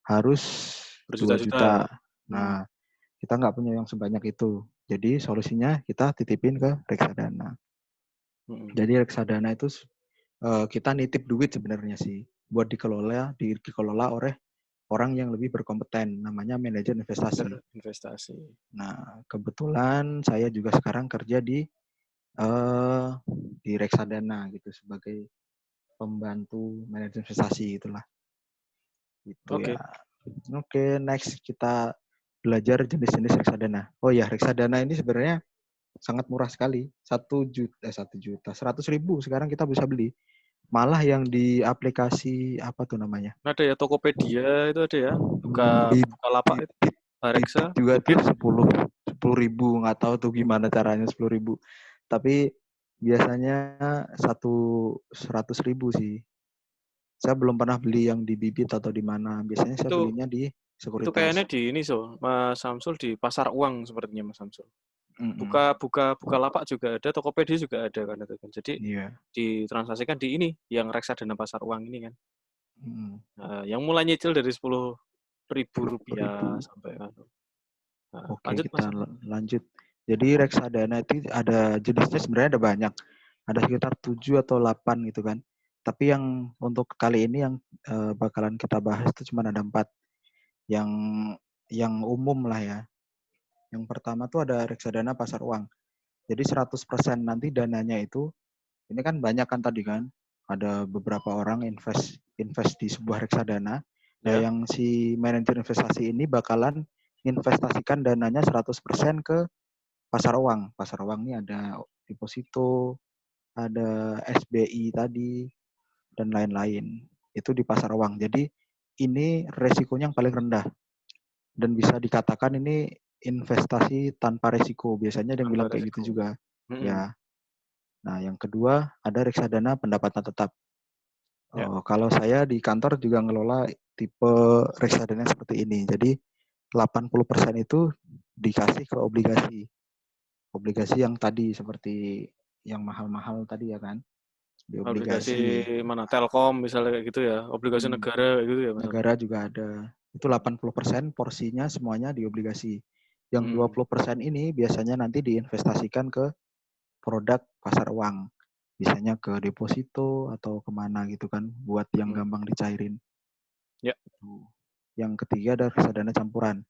harus 2 juta. Nah, kita nggak punya yang sebanyak itu. Jadi solusinya kita titipin ke reksadana. Jadi reksadana itu kita nitip duit sebenarnya sih, buat dikelola oleh orang yang lebih berkompeten, namanya manajer investasi. Nah, kebetulan saya juga sekarang kerja di reksadana gitu, sebagai pembantu manajer investasi itulah. Gitu ya. Oke, next kita belajar jenis-jenis reksadana. Oh ya, reksadana ini sebenarnya sangat murah sekali. 100.000 sekarang kita bisa beli. Malah yang di aplikasi apa tuh namanya? Ada ya, Tokopedia itu ada ya. Buka lapak itu. Reksa juga tuh 10.000, nggak tahu tuh gimana caranya 10.000. Tapi biasanya 100.000 sih. Saya belum pernah beli yang di bibit atau di mana. Biasanya saya belinya di Itu sekuritas. kayaknya di ini Mas Samsul, di pasar uang sepertinya Mas Samsul. Mm-mm. Buka lapak juga ada, Tokopedia juga ada kan itu kan. Jadi ditransaksikan di ini yang reksadana pasar uang ini kan. Yang mulai nyicil dari 10.000 rupiah sampai Oke, lanjut kita Mas. lanjut. Jadi reksadana itu ada jenisnya, sebenarnya ada banyak. Ada sekitar 7 atau 8 gitu kan. Tapi yang untuk kali ini yang bakalan kita bahas itu cuma ada 4. Yang umum lah ya. Yang pertama tuh ada reksadana pasar uang. Jadi 100% nanti dananya itu, ini kan banyak kan tadi kan, ada beberapa orang invest di sebuah reksadana. Nah, yang si manajer investasi ini bakalan investasikan dananya 100% ke pasar uang. Pasar uang ini ada deposito, ada SBI tadi, dan lain-lain. Itu di pasar uang. Jadi ini resikonya yang paling rendah. Dan bisa dikatakan ini investasi tanpa resiko. Biasanya ada yang bilang kayak gitu juga. Ya. Nah, yang kedua ada reksadana pendapatan tetap. Kalau saya di kantor juga ngelola tipe reksadana seperti ini. Jadi 80% itu dikasih ke obligasi. Obligasi yang tadi seperti yang mahal-mahal tadi ya kan. Di obligasi mana? Telkom misalnya kayak gitu ya. Obligasi negara kayak gitu ya Mas. Negara juga ada. Itu 80% porsinya semuanya di obligasi. Yang 20% ini biasanya nanti diinvestasikan ke produk pasar uang. Biasanya ke deposito atau kemana gitu kan, buat yang gampang dicairin. Ya. Yang ketiga ada reksadana campuran.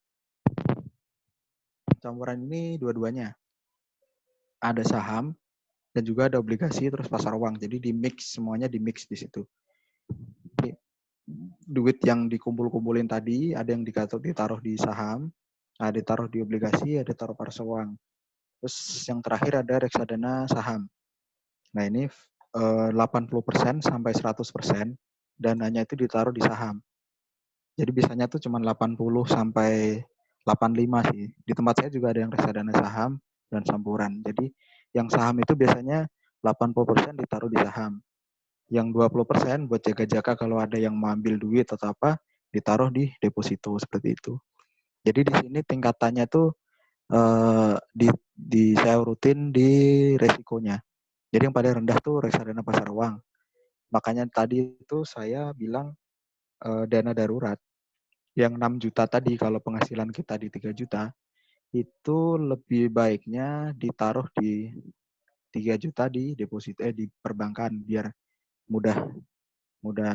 Campuran ini dua-duanya. Ada saham dan juga ada obligasi terus pasar uang. Jadi di mix, semuanya di mix di situ. Duit yang dikumpul-kumpulin tadi ada yang ditaruh di saham, ada ditaruh di obligasi, ada taruh pasar uang. Terus yang terakhir ada reksadana saham. Nah, ini 80% sampai 100% dananya itu ditaruh di saham. Jadi biasanya tuh cuma 80 sampai 85 sih. Di tempat saya juga ada yang reksadana saham dan campuran. Jadi yang saham itu biasanya 80% ditaruh di saham. Yang 20% buat jaga-jaga kalau ada yang mau ambil duit atau apa, ditaruh di deposito seperti itu. Jadi di sini tingkatannya tuh saya urutin di resikonya. Jadi yang paling rendah tuh reksadana pasar uang. Makanya tadi itu saya bilang dana darurat. Yang 6 juta tadi, kalau penghasilan kita di 3 juta, itu lebih baiknya ditaruh di 3 juta di deposito, di perbankan, biar mudah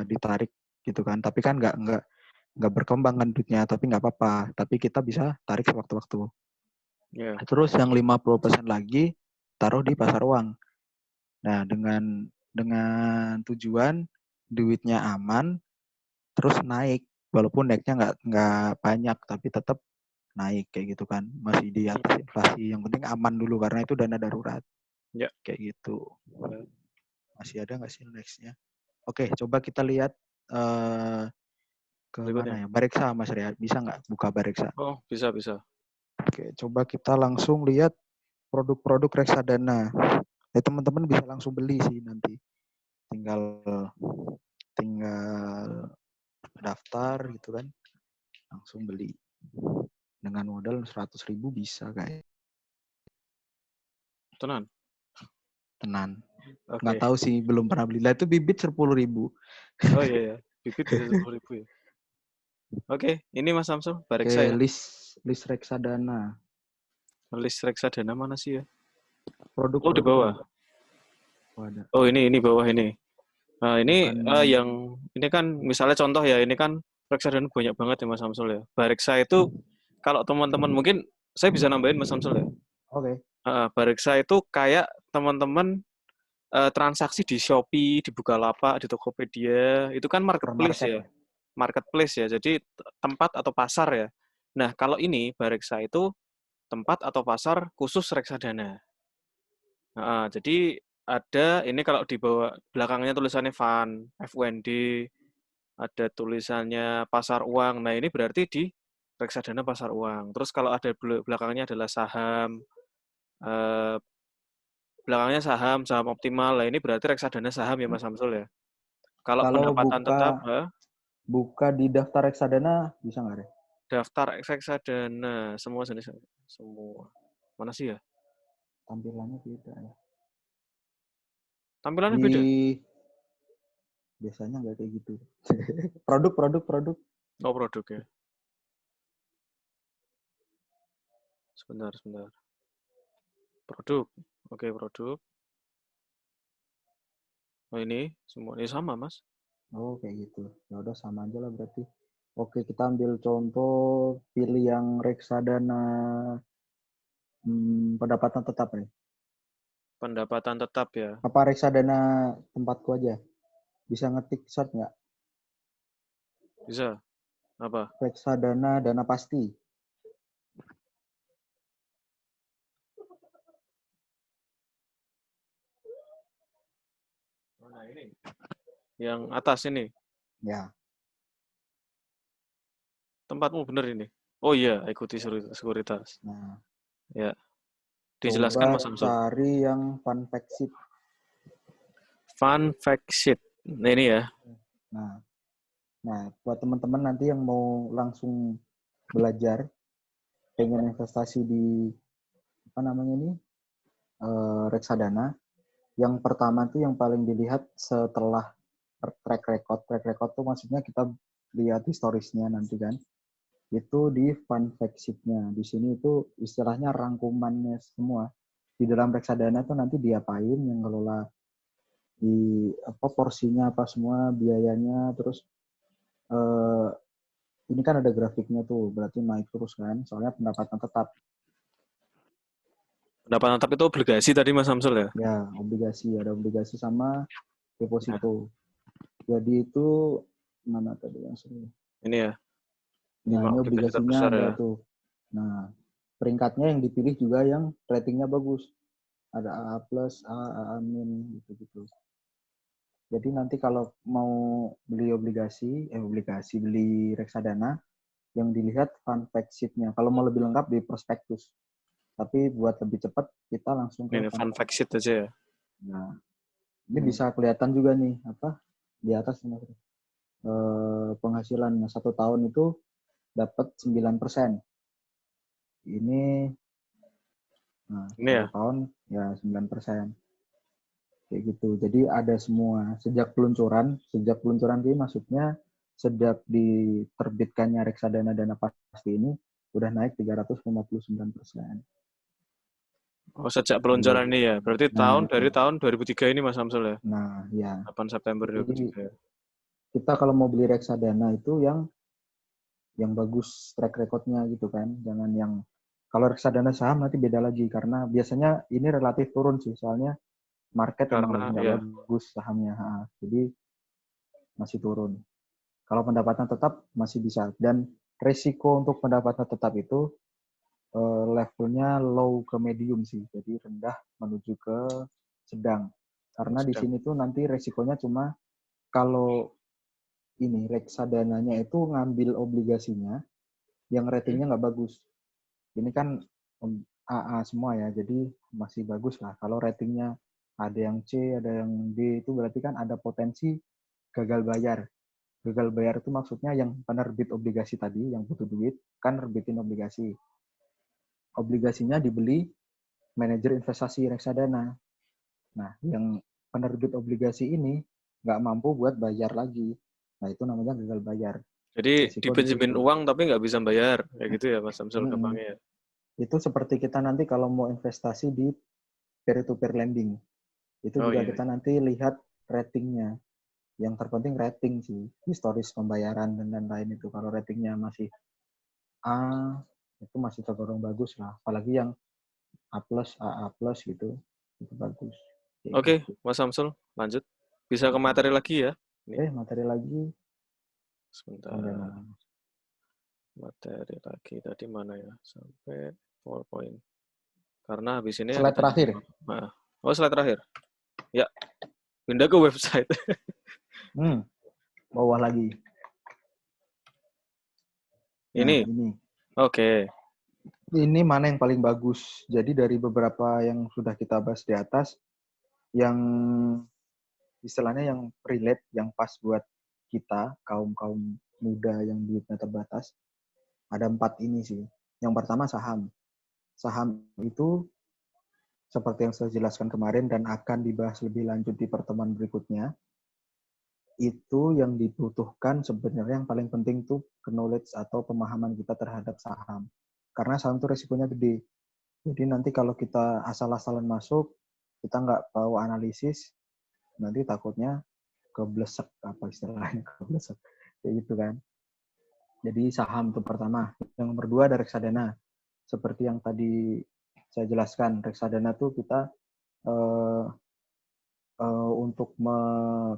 ditarik gitu kan. Tapi kan nggak berkembang kan duitnya, tapi nggak apa-apa. Tapi kita bisa tarik sewaktu-waktu. Terus yang 50% lagi taruh di pasar uang. Nah, dengan tujuan duitnya aman, terus naik. Walaupun naiknya nggak banyak, tapi tetap naik kayak gitu kan. Masih di atas inflasi. Yang penting aman dulu karena itu dana darurat. Ya. Kayak gitu. Masih ada nggak sih nextnya? Oke, coba kita lihat ke mana ya? Bareksa, Mas Ria. Bisa nggak buka Bareksa? Oh, bisa. Oke, coba kita langsung lihat produk-produk reksadana. Teman-teman bisa langsung beli sih nanti. Tinggal daftar gitu kan, langsung beli. Dengan modal 100.000 bisa kayak. Tenan. Okay. Nggak tahu sih, belum pernah beli. Lah itu bibit 10.000. Oh iya ya, bibit bisa 10.000 ya. Oke, ini Mas Samsul, Bareksa ya. List reksadana. List reksadana mana sih ya? Produk di bawah. Oh ini bawah ini. Nah ini yang ini kan misalnya contoh ya, ini kan reksadana banyak banget ya Mas Samsul ya. Bareksa itu kalau teman-teman mungkin saya bisa nambahin Mas Samsul ya. Oke. Bareksa itu kayak teman-teman transaksi di Shopee, di Bukalapak, di Tokopedia, itu kan marketplace ya. Marketplace ya, jadi tempat atau pasar ya. Nah, kalau ini Bareksa itu tempat atau pasar khusus reksadana. Jadi ada ini kalau di bawah belakangnya tulisannya FUND, ada tulisannya pasar uang. Nah, ini berarti di reksadana pasar uang. Terus kalau ada belakangnya adalah saham, belakangnya saham optimal. Lah ini berarti reksadana saham ya Mas Samsul ya. Kalau pendapatan tetap, buka di daftar reksadana bisa nggak, Re? Daftar reksadana semua jenis, semua. Mana sih ya? Tampilannya beda ya. Tampilannya beda? Biasanya nggak kayak gitu. Produk. Oh, produk ya. Sebentar. Produk. Oke, produk. Oh, ini semua ini sama, Mas. Oh, kayak gitu. Ya udah sama aja lah berarti. Oke, kita ambil contoh, pilih yang reksadana pendapatan tetap nih. Pendapatan tetap ya. Apa reksadana tempatku aja? Bisa ngetik search nggak? Bisa. Apa? Reksadana dana pasti. Nah, ini. Yang atas ini. Ya. Tempatmu bener ini. Oh iya, ikuti sekuritas. Nah. Ya. Dijelaskan Mas Samsul. Cari yang fun fact sheet. Fun fact sheet. Nah, ini ya. Nah, buat teman-teman nanti yang mau langsung belajar, pengen investasi di apa namanya ini reksadana, yang pertama tuh yang paling dilihat setelah track record tuh maksudnya kita lihat historisnya nanti kan, itu di fun fact sheet-nya. Di sini itu istilahnya rangkumannya semua. Di dalam reksadana tuh nanti diapain, yang ngelola di apa porsinya apa semua, biayanya, terus ini kan ada grafiknya tuh, berarti naik terus kan, soalnya pendapatan tetap. Pendapatan tetap itu obligasi tadi Mas Samsul ya? Ya, ada obligasi sama deposito. Ya. Jadi itu mana tadi yang sering? Ini ya. Nah, ini obligasinya ada ya. tuh. Nah, peringkatnya yang dipilih juga yang ratingnya bagus. Ada AA+, AA-, gitu-gitu. Jadi nanti kalau mau beli beli reksadana, yang dilihat fun fact sheet-nya. Kalau mau lebih lengkap di prospektus. Tapi buat lebih cepat, kita langsung ke ini fun fact sheet aja ya. Nah, ini bisa kelihatan juga nih, apa di atas penghasilan 1 tahun itu dapat 9%. Ini, nah, ini 1 ya? tahun ya 9%. Kayak gitu. Jadi ada semua. Sejak peluncuran ini maksudnya sejak diterbitkannya reksadana dana pasti ini udah naik 359%. Oh, sejak peluncuran ini ya. Berarti dari tahun 2003 ini Mas Samsul ya? Nah, ya. 8 September 2003. Kita kalau mau beli reksadana itu yang bagus track record-nya gitu kan. Jangan yang kalau reksadana saham nanti beda lagi karena biasanya ini relatif turun sih, soalnya market emang lagi nggak bagus sahamnya. Jadi masih turun. Kalau pendapatan tetap masih bisa. Dan resiko untuk pendapatan tetap itu levelnya low ke medium sih. Jadi rendah menuju ke sedang. Karena di sini tuh nanti resikonya cuma kalau ini reksadananya itu ngambil obligasinya yang ratingnya nggak bagus. Ini kan AA semua ya, jadi masih bagus lah. Kalau ratingnya ada yang C, ada yang D, itu berarti kan ada potensi gagal bayar. Gagal bayar itu maksudnya yang penerbit obligasi tadi, yang butuh duit, kan nerbitin obligasi. Obligasinya dibeli manajer investasi reksadana. Nah, yang penerbit obligasi ini nggak mampu buat bayar lagi. Nah, itu namanya gagal bayar. Jadi dipinjemin uang tapi nggak bisa bayar. Kayak gitu ya Mas Samsul gampangnya ya? Itu seperti kita nanti kalau mau investasi di peer-to-peer lending. Itu juga kita nanti lihat ratingnya. Yang terpenting rating sih, historis pembayaran dan lain-lain itu. Kalau ratingnya masih A, itu masih tergolong bagus lah. Apalagi yang A+, AA+, gitu, itu bagus. Oke, Mas Samsul, lanjut. Bisa ke materi lagi ya? Materi lagi. Sebentar. Materi lagi tadi mana ya? Sampai PowerPoint. Karena habis ini slide terakhir. Oh, slide terakhir. Ya, pindah ke website. Bawah lagi. Ini. Oke. Ini mana yang paling bagus. Jadi dari beberapa yang sudah kita bahas di atas, yang istilahnya yang relate, yang pas buat kita, kaum-kaum muda yang duitnya terbatas, ada 4 ini sih. Yang pertama saham. Saham itu seperti yang saya jelaskan kemarin dan akan dibahas lebih lanjut di pertemuan berikutnya, itu yang dibutuhkan sebenarnya yang paling penting tuh knowledge atau pemahaman kita terhadap saham. Karena saham itu resikonya gede. Jadi nanti kalau kita asal-asalan masuk, kita nggak tahu analisis, nanti takutnya keblesek, apa istilahnya, keblesek. Kayak gitu kan. Jadi saham itu pertama. Yang nomor 2 ada reksadana. Seperti yang tadi saya jelaskan, reksadana tuh kita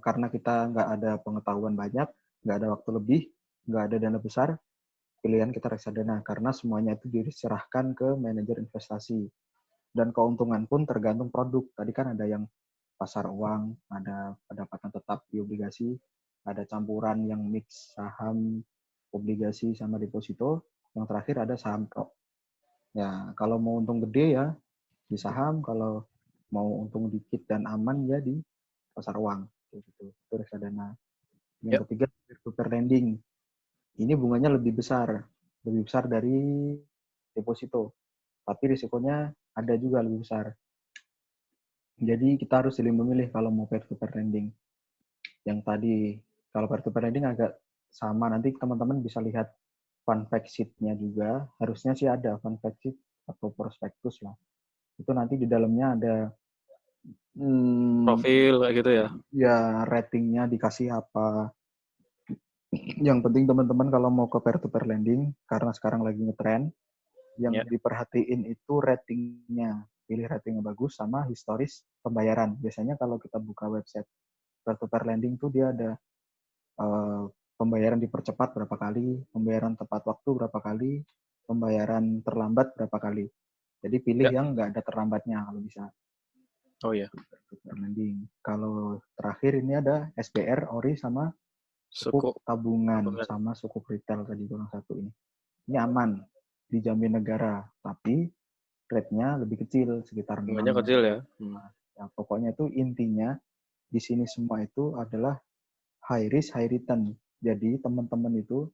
karena kita nggak ada pengetahuan banyak, nggak ada waktu lebih, nggak ada dana besar, pilihan kita reksadana karena semuanya itu diserahkan ke manajer investasi dan keuntungan pun tergantung produk. Tadi kan ada yang pasar uang, ada pendapatan tetap di obligasi, ada campuran yang mix saham, obligasi sama deposito, yang terakhir ada saham pro. Ya, kalau mau untung gede ya di saham, kalau mau untung dikit dan aman ya di pasar uang. Gitu. Itu reksadana. Yang ketiga, peer-to-peer lending. Ini bunganya lebih besar dari deposito. Tapi risikonya ada juga lebih besar. Jadi kita harus silih memilih kalau mau peer-to-peer lending. Yang tadi, kalau peer-to-peer lending agak sama. Nanti teman-teman bisa lihat fun fact sheet-nya juga. Harusnya sih ada fun fact sheet atau prospektus lah. Itu nanti di dalamnya ada Profil kayak gitu ya. ya ratingnya dikasih apa. Yang penting teman-teman kalau mau ke peer-to-peer lending, karena sekarang lagi ngetrend, yang diperhatiin itu ratingnya. Pilih rating yang bagus sama historis pembayaran. Biasanya kalau kita buka website peer-to-peer lending tuh dia ada pembayaran dipercepat berapa kali, pembayaran tepat waktu berapa kali, pembayaran terlambat berapa kali. Jadi pilih yang nggak ada terlambatnya kalau bisa. Oh ya. Peer-to-peer lending. Kalau terakhir ini ada SBR, ORI, sama sukuk tabungan sama sukuk retail tadi kurang satu ini. Ini aman, dijamin negara, tapi rate-nya lebih kecil, sekitar 6. Bunganya kecil ya. Ya, pokoknya itu intinya di sini semua itu adalah high risk, high return. Jadi teman-teman itu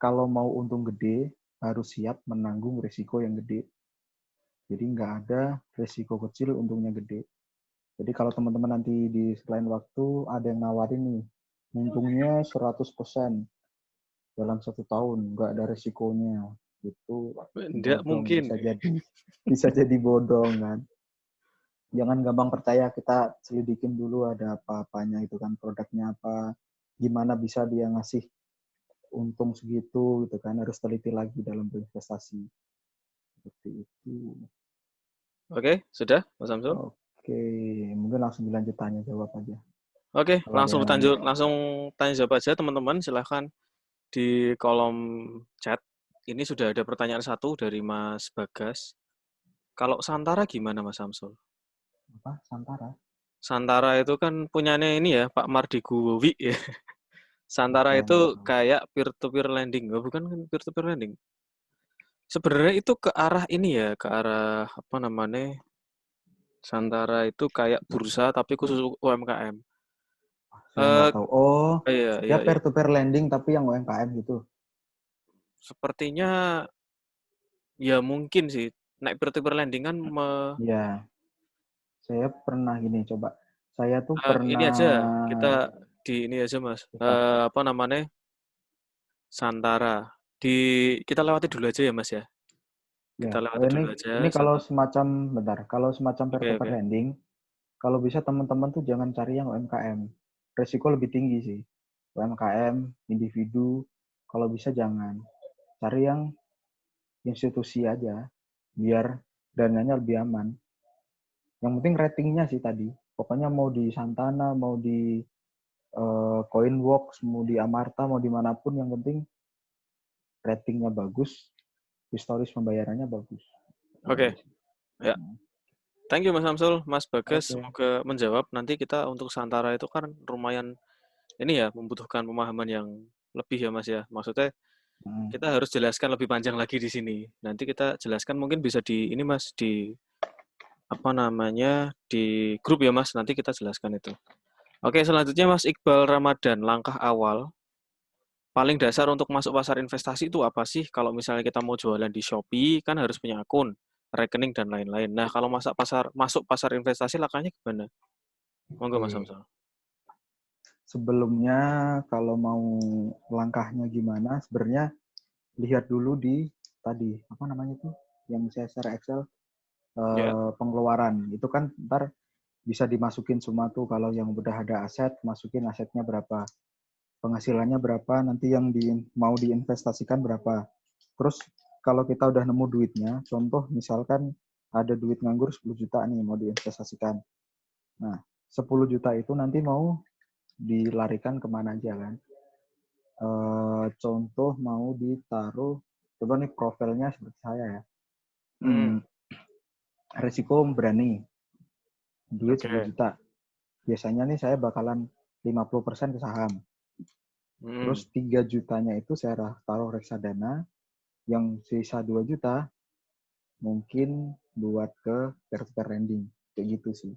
kalau mau untung gede harus siap menanggung risiko yang gede. Jadi nggak ada risiko kecil, untungnya gede. Jadi kalau teman-teman nanti di selain waktu ada yang nawarin nih, untungnya 100% dalam 1 tahun, nggak ada resikonya, itu Tidak bodong, mungkin. bisa jadi bodong kan. Jangan gampang percaya, kita selidikin dulu ada apa-apanya itu kan, produknya apa, gimana bisa dia ngasih untung segitu gitu kan, harus teliti lagi dalam berinvestasi. Seperti itu. Oke, sudah Mas Samsul? Oke, mungkin langsung dilanjut tanya jawab aja. Oke, langsung tanya jawab aja teman-teman, silahkan di kolom chat. Ini sudah ada pertanyaan satu dari Mas Bagas. Kalau Santara gimana Mas Samsul? Apa? Santara? Santara itu kan punyanya ini ya, Pak Mardigu ya. Santara itu kayak peer-to-peer lending, bukan peer-to-peer lending. Sebenarnya itu ke arah ini ya, ke arah apa namanya? Santara itu kayak bursa tapi khusus UMKM. Saya nggak tahu. Oh, Iya. peer-to-peer lending tapi yang UMKM gitu. Sepertinya ya mungkin sih. Naik peer-to-peer lending kan Ya, saya pernah gini, coba. Saya tuh ini pernah aja, kita di ini aja Mas. Apa namanya? Santara. Kita lewati dulu aja ya Mas ya. Kita lewati dulu aja. Ini kalau semacam peer-to-peer lending, kalau bisa teman-teman tuh jangan cari yang UMKM. Resiko lebih tinggi sih. UMKM, individu, kalau bisa jangan. Cari yang institusi aja, biar dananya lebih aman. Yang penting ratingnya sih tadi. Pokoknya mau di Santana, mau di Coinworks, mau di Amarta, mau dimanapun, yang penting ratingnya bagus, historis pembayarannya bagus. Oke. Ya. Thank you Mas Samsul, Mas Bagas, semoga menjawab. Nanti kita untuk Santara itu kan lumayan ini ya, membutuhkan pemahaman yang lebih ya Mas ya. Maksudnya kita harus jelaskan lebih panjang lagi di sini. Nanti kita jelaskan mungkin bisa di ini Mas di apa namanya di grup ya Mas. Nanti kita jelaskan itu. Oke, selanjutnya Mas Iqbal Ramadan, langkah awal paling dasar untuk masuk pasar investasi itu apa sih? Kalau misalnya kita mau jualan di Shopee kan harus punya akun, rekening dan lain-lain. Nah, kalau masuk pasar investasi langkahnya gimana? Monggo Mas Oke. Samsul. Sebelumnya kalau mau langkahnya gimana, sebenarnya lihat dulu di tadi apa namanya tuh yang saya share Excel Ya, pengeluaran itu kan ntar bisa dimasukin semua tuh kalau yang udah ada aset masukin asetnya berapa, penghasilannya berapa, nanti yang mau diinvestasikan berapa. Terus kalau kita udah nemu duitnya, contoh misalkan ada duit nganggur 10 juta nih mau diinvestasikan. Nah, 10 juta itu nanti mau dilarikan kemana aja kan. Contoh mau ditaruh, coba nih profilnya seperti saya ya. Resiko berani, duit 10 oke. juta. Biasanya nih saya bakalan 50% ke saham. Terus 3 jutanya itu saya taruh reksadana, yang sisa 2 juta mungkin buat ke peer-to-peer lending. Kayak gitu sih.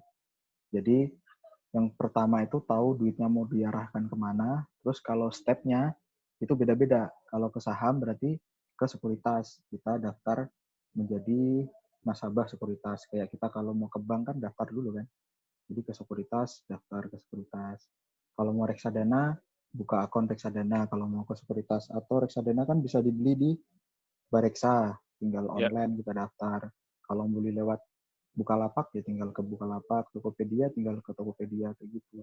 Jadi yang pertama itu tahu duitnya mau diarahkan kemana, terus kalau stepnya itu beda-beda. Kalau ke saham berarti ke sekuritas, kita daftar menjadi nasabah sekuritas. Kayak kita kalau mau ke bank kan daftar dulu kan. Jadi ke sekuritas, daftar ke sekuritas. Kalau mau reksadana, buka akun reksadana kalau mau ke sekuritas. Atau reksadana kan bisa dibeli di Bareksa, tinggal Ya. online kita daftar. Kalau beli lewat Bukalapak ya tinggal ke Bukalapak, Tokopedia tinggal ke Tokopedia kayak gitu.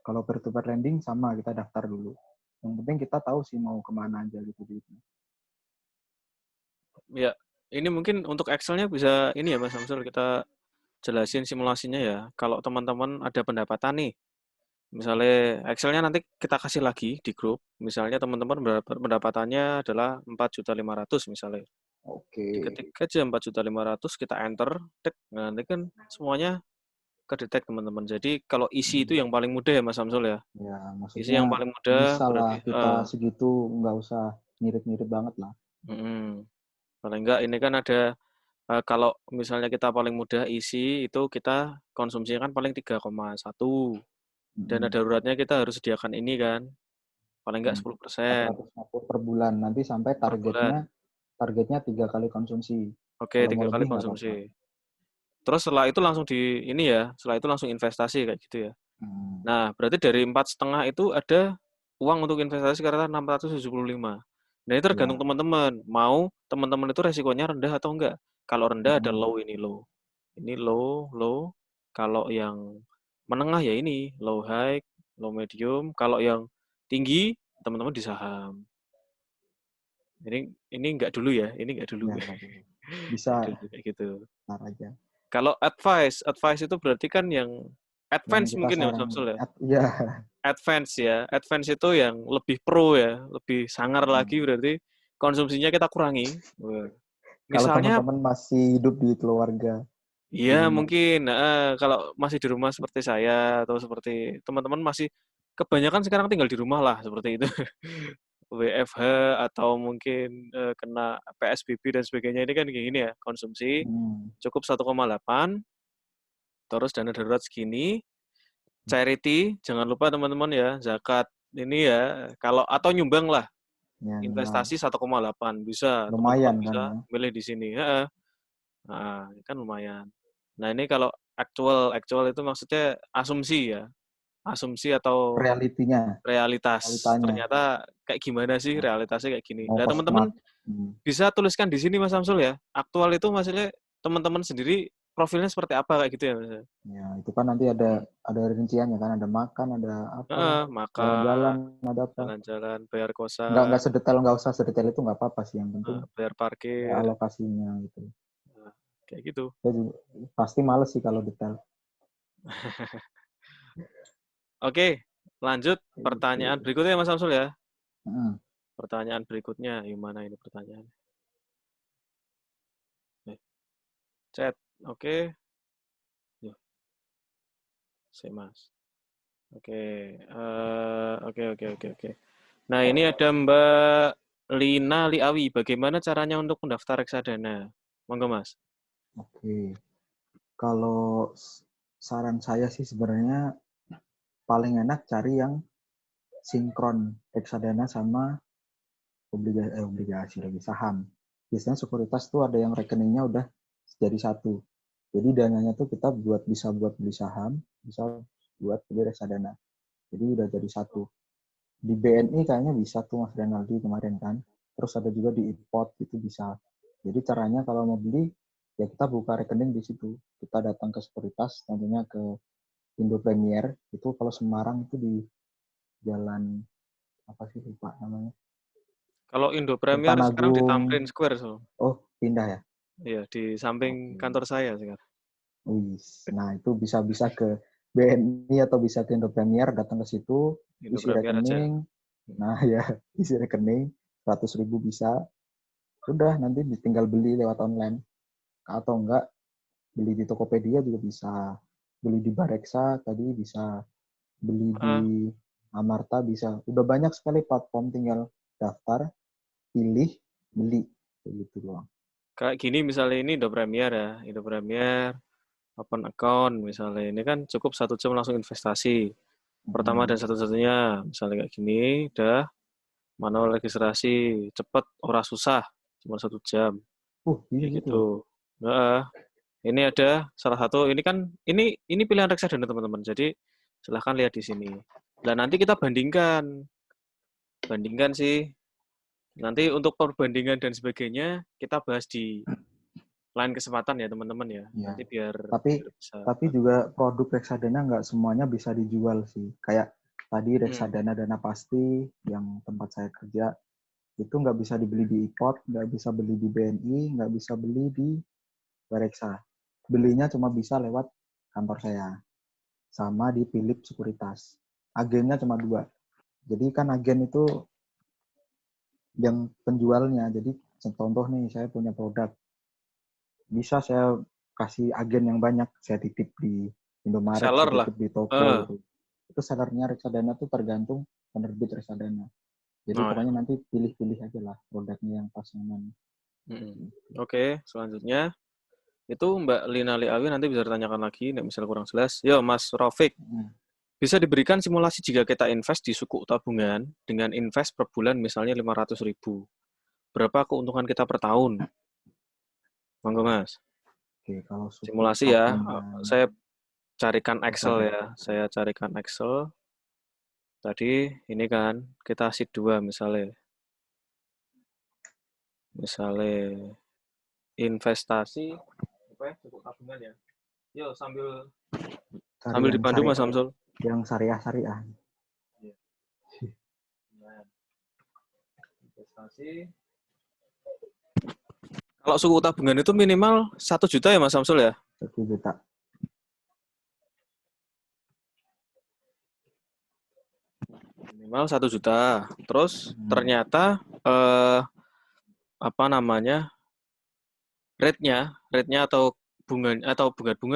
Kalau peer-to-peer lending sama kita daftar dulu. Yang penting kita tahu sih mau kemana aja gitu duitnya. Ya, ini mungkin untuk Excel-nya bisa ini ya Mas Samsul kita jelasin simulasinya ya. Kalau teman-teman ada pendapatan nih, misalnya Excel-nya nanti kita kasih lagi di grup. Misalnya teman-teman pendapatannya adalah 4.500.000 misalnya. Oke. Diketik aja 4.500.000 kita enter, tek. Nah, nanti kan semuanya kedetek teman-teman. Jadi kalau isi itu yang paling mudah ya Mas Samsul ya. Ya, Isi maksudnya yang paling mudah bisa lah berarti kita segitu nggak usah ngirit-ngirit banget lah. paling enggak ini kan ada kalau misalnya kita paling mudah isi itu kita konsumsinya kan paling 3,1. Dana daruratnya kita harus sediakan ini kan, paling enggak 10%. 450 per bulan. Nanti sampai Per targetnya bulan. targetnya 3 kali konsumsi. Oke, Kalau mau 3 kali lebih nggak apa-apa. konsumsi. Terus setelah itu langsung di ini ya, setelah itu langsung investasi kayak gitu ya. Hmm. Nah, berarti dari 4,5 itu ada uang untuk investasi sekitar 675. Nah, itu tergantung Ya. teman-teman. Mau teman-teman itu resikonya rendah atau enggak. Kalau rendah ada low ini low. Ini low, low. Kalau yang menengah ya ini low high, low medium. Kalau yang tinggi teman-teman di saham. Ini enggak dulu ya, ini enggak dulu. Ya, nggak dulu. Bisa Enggak dulu kayak gitu. ntar aja. Kalau advice itu berarti kan yang Yang advance kita mungkin ya Mas saran, Samsul ya. ya. Advance ya. Advance itu yang lebih pro ya, lebih sangar lagi berarti konsumsinya kita kurangi. Kalau Misalnya, teman-teman masih hidup di keluarga di iya rumah. mungkin kalau masih di rumah seperti saya atau seperti teman-teman masih kebanyakan sekarang tinggal di rumah lah seperti itu. WFH atau mungkin kena PSBB dan sebagainya ini kan kayak gini ya, konsumsi Hmm. cukup 1,8 terus dana darurat segini, charity jangan lupa teman-teman ya, zakat ini ya kalau atau nyumbang lah Ya, nyumbang. investasi 1,8 bisa teman-teman Lumayan kan bisa ya. milih di sini. Heeh. Nah, kan lumayan. Nah, ini kalau actual actual itu maksudnya asumsi ya. Asumsi atau Realitinya, realitas. realitanya. Ternyata kayak gimana sih Nah, realitasnya kayak gini. mau Nah, ke teman-teman smart. Hmm. bisa tuliskan di sini Mas Samsul ya. Aktual itu maksudnya teman-teman sendiri profilnya seperti apa kayak gitu ya, Mas. Ya, itu kan nanti ada rinciannya kan, ada makan, ada apalah, Heeh, jalan-jalan, makan, ada apa. jalan-jalan, bayar Nggak kosan, sedetail, nggak usah sedetail itu nggak apa-apa sih. Yang penting bayar ada parkir, alokasinya gitu. nah, kayak gitu. Saya juga, pasti males sih kalau detail. Oke, lanjut Kayak pertanyaan gitu. berikutnya Mas Samsul ya. Hmm. Pertanyaan berikutnya, gimana ini pertanyaan? Chat, oke. Ya, sih Mas. Oke, oke. Nah ini ada Mbak. Lina Liawi, bagaimana caranya untuk mendaftar reksadana? Monggo Mas. Oke. Kalau saran saya sih sebenarnya paling enak cari yang sinkron reksadana sama obligasi lagi saham. Biasanya sekuritas tuh ada yang rekeningnya udah jadi satu. Jadi dananya tuh kita bisa buat beli saham, bisa buat beli reksadana. Jadi udah jadi satu. Di BNI kayaknya bisa tuh Mas Renaldi kemarin kan. Terus ada juga di IPOT itu bisa. Jadi caranya kalau mau beli ya kita buka rekening di situ. Kita datang ke sekuritas, tentunya ke Indo Premier. Itu kalau Semarang itu di jalan apa sih lupa namanya. Kalau Indo Premier sekarang di Tirtanagung. Tamrin Square, so. Oh, pindah ya? Iya, di samping Oke. kantor saya sekarang. Nah, itu bisa ke BNI atau bisa ke Indo Premier, datang ke situ, Indo isi Premier aja. rekening. Nah, ya, isi rekening 100.000 bisa. Udah, nanti tinggal beli lewat online. Atau enggak, beli di Tokopedia juga bisa. Beli di Bareksa tadi bisa. Beli di Amarta bisa. Udah banyak sekali platform, tinggal daftar, pilih, beli. Begitu doang. Kayak gini misalnya ini Indo Premier ya. Indo Premier, open account misalnya. Ini kan cukup 1 jam langsung investasi. Pertama dan satu-satunya. Misalnya kayak gini, udah manual registrasi. Cepet, ora susah. Cuma 1 jam. Iya Kayak gitu. gitu. Nah, ini ada salah satu, ini kan, ini pilihan reksadana teman-teman. Jadi silahkan lihat di sini. Dan nanti kita bandingkan sih. Nanti untuk perbandingan dan sebagainya kita bahas di lain kesempatan ya teman-teman ya. Ya. Nanti biar bisa. Tapi juga produk reksadana nggak semuanya bisa dijual sih. Kayak tadi reksadana dana pasti yang tempat saya kerja itu nggak bisa dibeli di IPOT, nggak bisa beli di BNI, nggak bisa beli di Bareksa. Belinya cuma bisa lewat kantor saya sama di Philip Sekuritas. Agennya cuma 2. Jadi kan agen itu yang penjualnya. Jadi contoh nih saya punya produk, bisa saya kasih agen yang banyak, saya titip di Indomaret, Seller saya lah. titip di toko gitu. Itu sellernya reksadana tuh tergantung penerbit reksadana. Jadi Nah, pokoknya nanti pilih-pilih aja lah produknya yang pas yang mana. Oke, selanjutnya itu Mbak Lina Liawi nanti bisa ditanyakan lagi, misalnya kurang jelas. Yo, Mas Rafiq, bisa diberikan simulasi jika kita invest di suku tabungan dengan invest per bulan misalnya 500.000. Berapa keuntungan kita per tahun? Monggo Mas. Oke, kalau suku Simulasi ya. tabungan Saya carikan Excel reksadana. ya. Saya carikan Excel. Tadi ini kan kita sheet 2 misalnya. Misalnya investasi apa ya? Suku tabungan ya. Yo, sambil Cari yang dipandu Mas Samsul. yang syariah. Nah, investasi. Kalau suku tabungan itu minimal 1 juta ya Mas Samsul ya? 1 juta. Minimal 1 juta. Terus ternyata apa namanya? Rate-nya atau bunga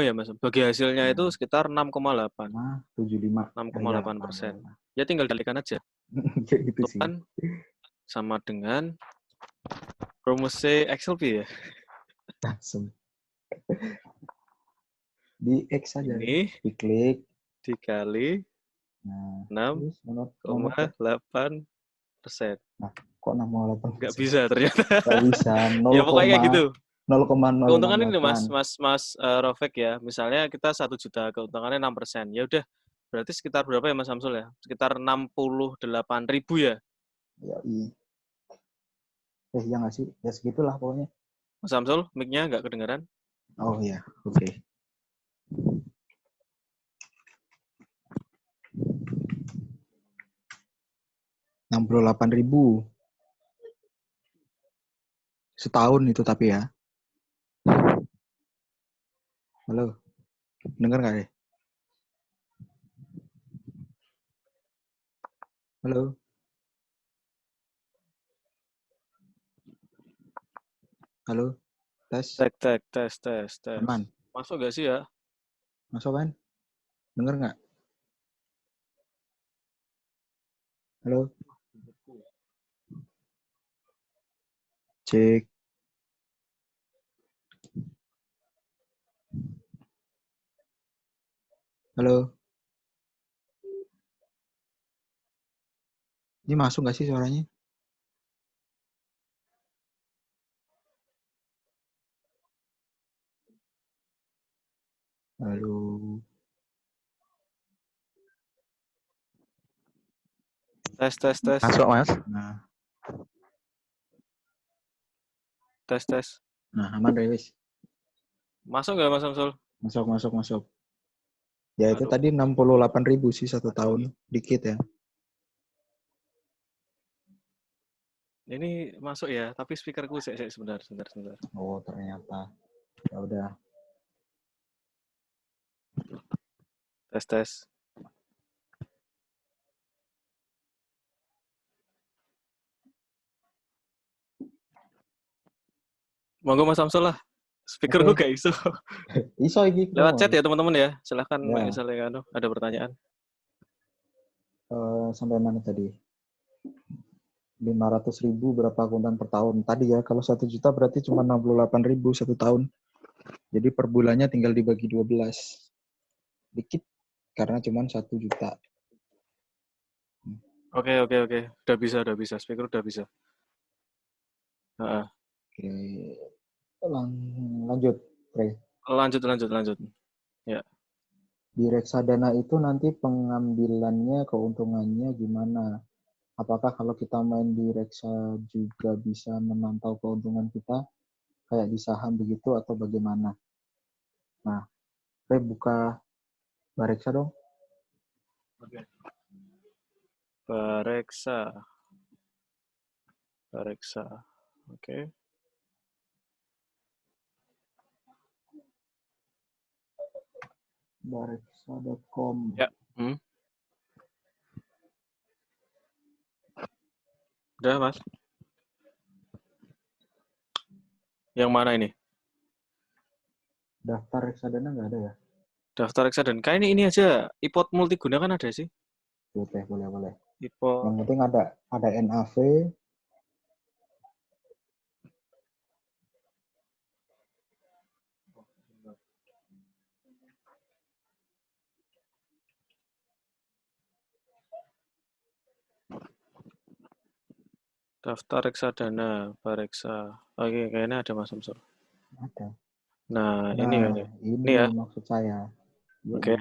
ya Mas. Bagi hasilnya itu sekitar 6,8. 6,8%. Ya tinggal dikalikan aja. Kayak gitu Itu sih. kan sama dengan rumus XLP ya. Langsung. Di X saja. Ini diklik dikali 6,8%. Nah, kok 6,8%? Nggak bisa ternyata. Nggak bisa. Ya pokoknya gitu. 0,068. Keuntungan ini Mas Rofek ya. Misalnya kita 1 juta, keuntungannya 6%. Ya udah, berarti sekitar berapa ya Mas Samsul ya? Sekitar 68.000 ya. Ya, ya nggak sih? Ya segitulah pokoknya. Mas Samsul, mic-nya nggak kedengeran? Oh ya, oke. 68.000. Setahun itu tapi ya. Halo, dengar nggak ya? Halo. Halo. Tes. Tes. Aman. Masuk nggak sih ya? Masuk kan? Dengar nggak? Halo. Cek. Halo. Ini masuk nggak sih suaranya? Halo. Tes. Masuk, Mas. Nah, Tes. aman, Rewis. Masuk nggak Mas Samsul? Masuk. Ya, itu Aduh. tadi 68.000 sih 1 tahun. Dikit ya. Ini masuk ya, tapi speakerku sebentar. Oh, ternyata. Ya udah. Tes. Monggo Mas Samsul lah. Speakerku Oke. gak iso. Iso iki. Lewat chat ya teman-teman ya. Silahkan Ya. misalnya ada pertanyaan. Sampai mana tadi? 500.000 berapa akuntan per tahun? Tadi ya, kalau 1 juta berarti cuma 68.000 1 tahun. Jadi per bulannya tinggal dibagi 12. Dikit, karena cuma 1 juta. Oke. Udah bisa. Speaker udah bisa. Oke. Lanjut, Pre. Lanjut. Ya. Di reksadana itu nanti pengambilannya, keuntungannya gimana? Apakah kalau kita main di reksa juga bisa memantau keuntungan kita kayak di saham begitu atau bagaimana? Nah, Pre buka Bareksa dong. Oke. Bareksa. Oke. Bareksa.com. Ya. Udah, Mas. Yang mana ini? Daftar reksadana nggak ada ya? Daftar reksadana. Kayaknya ini aja. IPOT multiguna kan ada sih. Boleh. IPOT. Yang penting ada NAV. Daftar reksadana, Bareksa. Oke, kayaknya ada Mas Samsul. Ada. Nah, ini kayaknya. Ini Ini ya. maksud saya. Oke.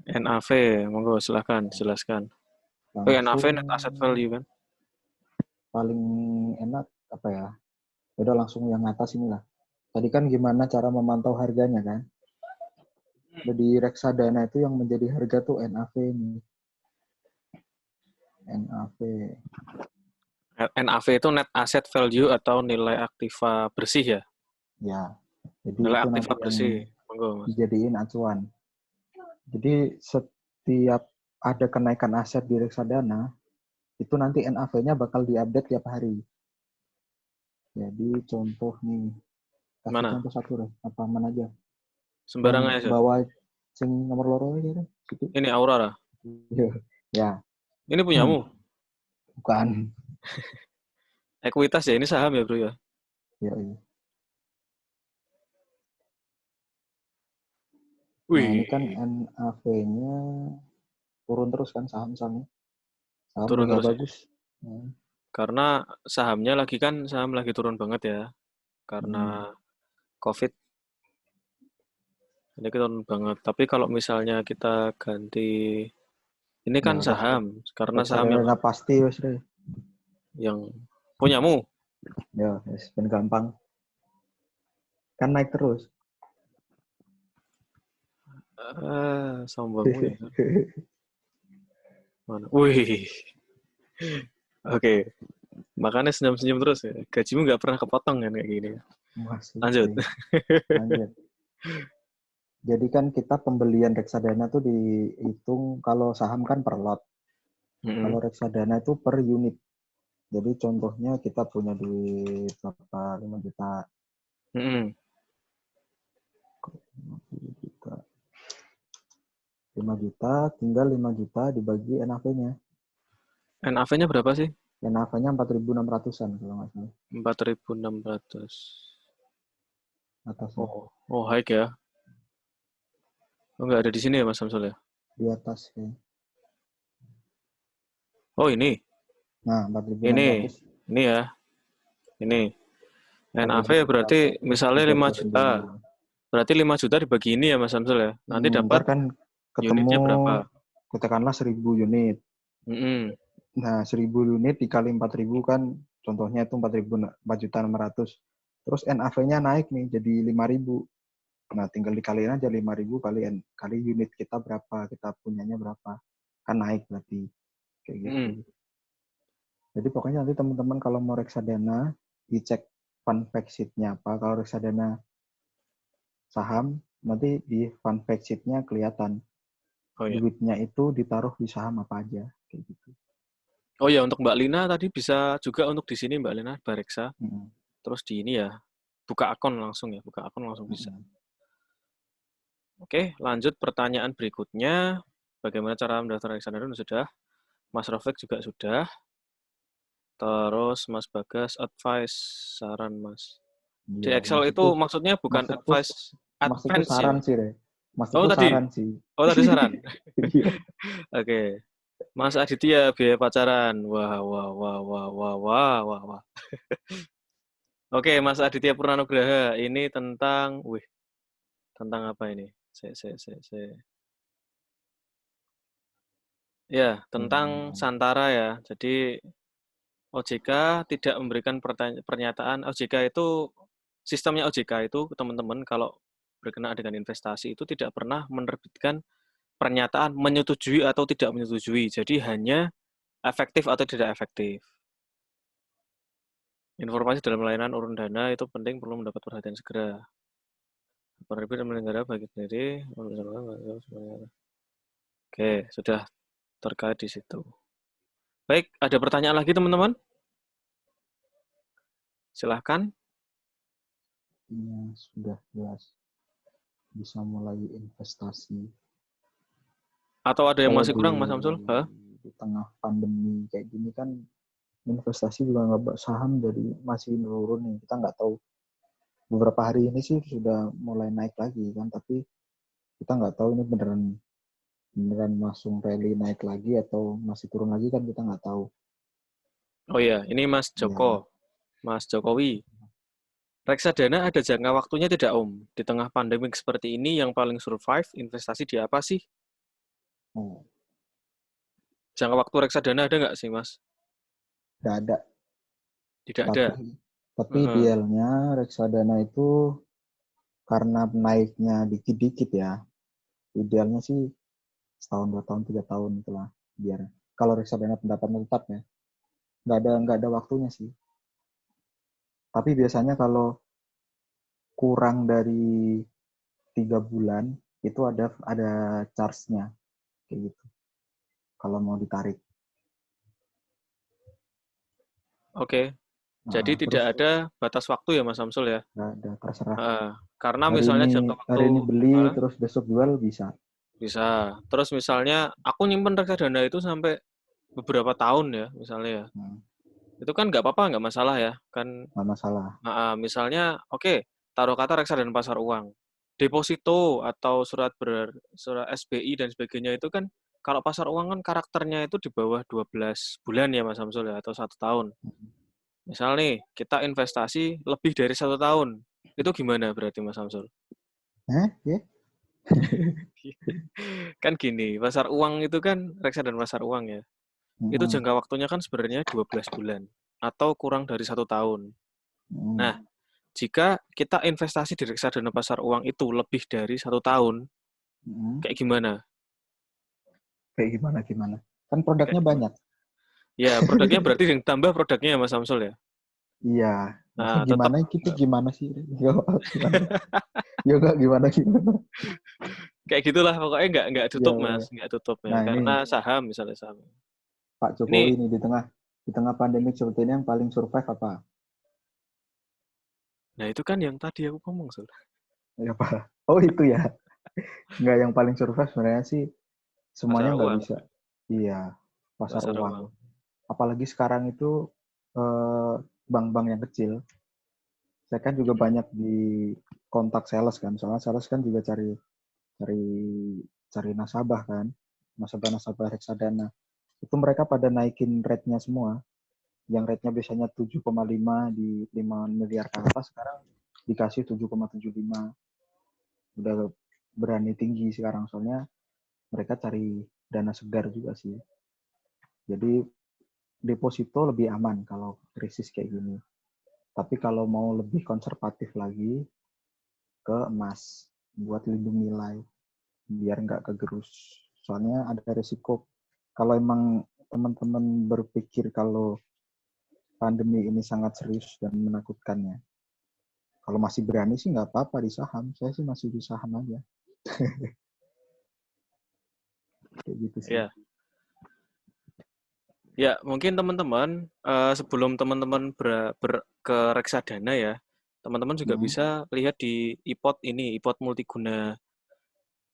NAV, monggo silahkan jelaskan. NAV net asset value kan? Paling enak apa ya? Udah langsung yang atas inilah. Tadi kan gimana cara memantau harganya kan? Di reksadana itu yang menjadi harga tuh NAV ini. NAV. NAV itu net asset value atau nilai aktiva bersih ya? Ya. Jadi Nilai itu aktiva nanti yang bersih. Monggo, Mas. dijadiin acuan. Jadi setiap ada kenaikan aset di reksadana, itu nanti NAV-nya bakal diupdate tiap hari. Jadi contoh nih, kasih Mana? contoh satu deh, apa mana aja. Sembarangan Yang aja. bawa sing nomor loro aja deh. Situ. Ini Aurora. Ya. Ini punyamu? Bukan. Ekuitas ya, ini saham ya bro ya? Ya. Wih. Nah, ini kan NAV-nya turun terus kan saham-sahamnya. Saham Turun juga terus ya? bagus. Karena saham lagi turun banget ya. Karena COVID. Ini turun banget. Tapi kalau misalnya kita ganti, ini kan Ya, saham. Karena saham reksadana pasti wes deh. yang punyamu. Ya, ben gampang. Kan naik terus. Sombongmu ya. Mana? Wih. Oke. Makanya senyum-senyum terus ya. Gajimu nggak pernah kepotong kan kayak gini. Lanjut. Lanjut. Jadi kan kita pembelian reksadana tuh dihitung kalau saham kan per lot. Kalau reksadana itu per unit. Jadi contohnya kita punya duit berapa 5 juta. 5 juta, tinggal 5 juta dibagi NAV-nya. NAV-nya berapa sih? NAV-nya 4.600-an kalau nggak salah. 4.600. Atasnya. High ya. Nggak ada di sini ya Mas Samsul ya? Di atas ya. Ini. Nah, 4.600. Ini ya. Ini. NAV berarti misalnya 5 juta. Berarti 5 juta dibagi ini ya Mas Samsul ya. Nanti dapat kan ketemu unitnya berapa? Katakanlah 1.000 unit. Nah, 1.000 unit dikali 4.000 kan contohnya itu 4.600. Terus NAV-nya naik nih jadi 5.000. Nah, tinggal dikaliin aja 5.000 kali unit kita berapa, kita punyanya berapa. Kan naik berarti. Kayak gitu. Jadi pokoknya nanti teman-teman kalau mau reksadana, dicek fund fact sheet-nya apa. Kalau reksadana saham, nanti di fund fact sheet-nya kelihatan. Duitnya itu ditaruh di saham apa aja. Kayak gitu. Oh ya, untuk Mbak Lina tadi bisa juga untuk di sini Mbak Lina, Bareksa. Terus di ini ya, buka akun langsung bisa. Oke, lanjut pertanyaan berikutnya. Bagaimana cara mendaftar reksadana? Sudah. Mas Rofik juga sudah. Terus Mas Bagas advice, saran Mas. Di Excel itu maksudnya bukan advice, advance saran sih, Re. tadi. Saran sih. Tadi saran. Oke. Mas Aditya biaya pacaran. Wah. Oke, Mas Aditya Purnanugraha, ini tentang apa ini? Ya, tentang Santara ya. Jadi OJK tidak memberikan pernyataan. OJK itu sistemnya OJK itu teman-teman kalau berkenaan dengan investasi itu tidak pernah menerbitkan pernyataan menyetujui atau tidak menyetujui. Jadi hanya efektif atau tidak efektif. Informasi dalam layanan urun dana itu penting, perlu mendapat perhatian segera. Penerbit dan penyelenggara bagi sendiri. Oke, sudah terkait di situ. Baik, ada pertanyaan lagi teman-teman? Silahkan. Ya, sudah jelas. Bisa mulai investasi. Atau ada yang masih kurang, Mas Samsul? Di tengah pandemi kayak gini kan investasi juga nggak, saham jadi masih menurun nih. Kita nggak tahu. Beberapa hari ini sih sudah mulai naik lagi kan, tapi kita nggak tahu ini beneran langsung rally naik lagi atau masih turun lagi kan kita nggak tahu. Oh iya, ini Mas Joko, Mas Jokowi. Reksadana ada jangka waktunya tidak Om? Di tengah pandemi seperti ini yang paling survive investasi di apa sih? Jangka waktu reksadana ada nggak sih Mas? Nggak ada. Tidak ada. Tapi idealnya reksadana itu karena naiknya dikit-dikit ya. Idealnya sih setahun, 2 tahun, 3 tahun itulah biar kalau reksadana pendapatan tetap ya. Nggak ada waktunya sih. Tapi biasanya kalau kurang dari 3 bulan itu ada charge-nya kayak gitu. Kalau mau ditarik. Oke. Jadi tidak ada batas waktu ya Mas Samsul ya? Nggak ada, terserah. Karena misalnya jangka waktu hari ini beli terus besok jual bisa. Bisa. Terus misalnya aku nyimpen reksadana itu sampai beberapa tahun ya misalnya ya. Itu kan nggak apa-apa, nggak masalah ya kan. Nggak masalah. Misalnya taruh kata reksadana pasar uang, deposito atau surat SBI dan sebagainya itu kan kalau pasar uang kan karakternya itu di bawah 12 bulan ya Mas Samsul ya, atau 1 tahun. Misal nih kita investasi lebih dari 1 tahun, itu gimana berarti Mas Samsul? Kan gini, pasar uang itu kan reksadana pasar uang ya. Itu jangka waktunya kan sebenarnya 12 bulan atau kurang dari 1 tahun. Nah, jika kita investasi di reksadana pasar uang itu lebih dari 1 tahun, kayak gimana? Kayak gimana? Kan produknya banyak. Ya, produknya berarti yang tambah produknya ya Mas Samsul ya? Iya. Nah, gimana kita gimana sih? Ya nggak gimana. Kayak gitulah pokoknya nggak tutup Mas, nggak tutup ya. Karena saham misalnya saham. Pak Jokowi ini di tengah pandemi seperti ini yang paling survive apa? Nah itu kan yang tadi aku ngomong Sul. Ya Pak. Oh itu ya. Nggak, yang paling survive sebenarnya sih semuanya nggak bisa. Iya, pasar uang. apalagi sekarang itu bank-bank yang kecil. Saya kan juga banyak di kontak sales kan, soalnya sales kan juga cari nasabah kan, nasabah reksadana. Itu mereka pada naikin rate-nya semua. Yang rate-nya biasanya 7,5 di 5 miliar ke atas, sekarang dikasih 7,75. Udah berani tinggi sekarang, soalnya mereka cari dana segar juga sih. Jadi deposito lebih aman kalau krisis kayak gini. Tapi kalau mau lebih konservatif lagi, ke emas buat lindung nilai biar nggak kegerus. Soalnya ada resiko. Kalau emang teman-teman berpikir kalau pandemi ini sangat serius dan menakutkan ya, kalau masih berani sih nggak apa-apa di saham. Saya sih masih di saham aja. Kayak gitu sih. Ya, mungkin teman-teman sebelum teman-teman ke reksadana ya, teman-teman juga bisa lihat di iPod ini, iPod multiguna.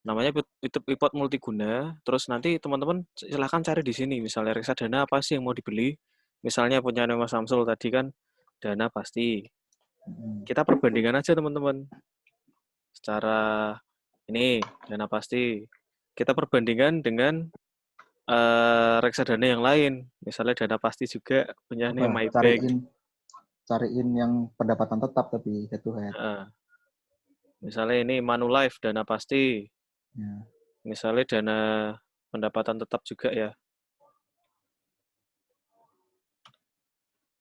Namanya iPod multiguna. Terus nanti teman-teman silahkan cari di sini, misalnya reksadana apa sih yang mau dibeli. Misalnya punya Mas Samsul tadi kan dana pasti. Kita perbandingan aja teman-teman. Secara ini dana pasti. Kita perbandingan dengan reksadana yang lain. Misalnya dana pasti juga punya nih Maybank. Cariin yang pendapatan tetap tapi head to head. Misalnya ini Manulife dana pasti. Ya. Misalnya dana pendapatan tetap juga ya.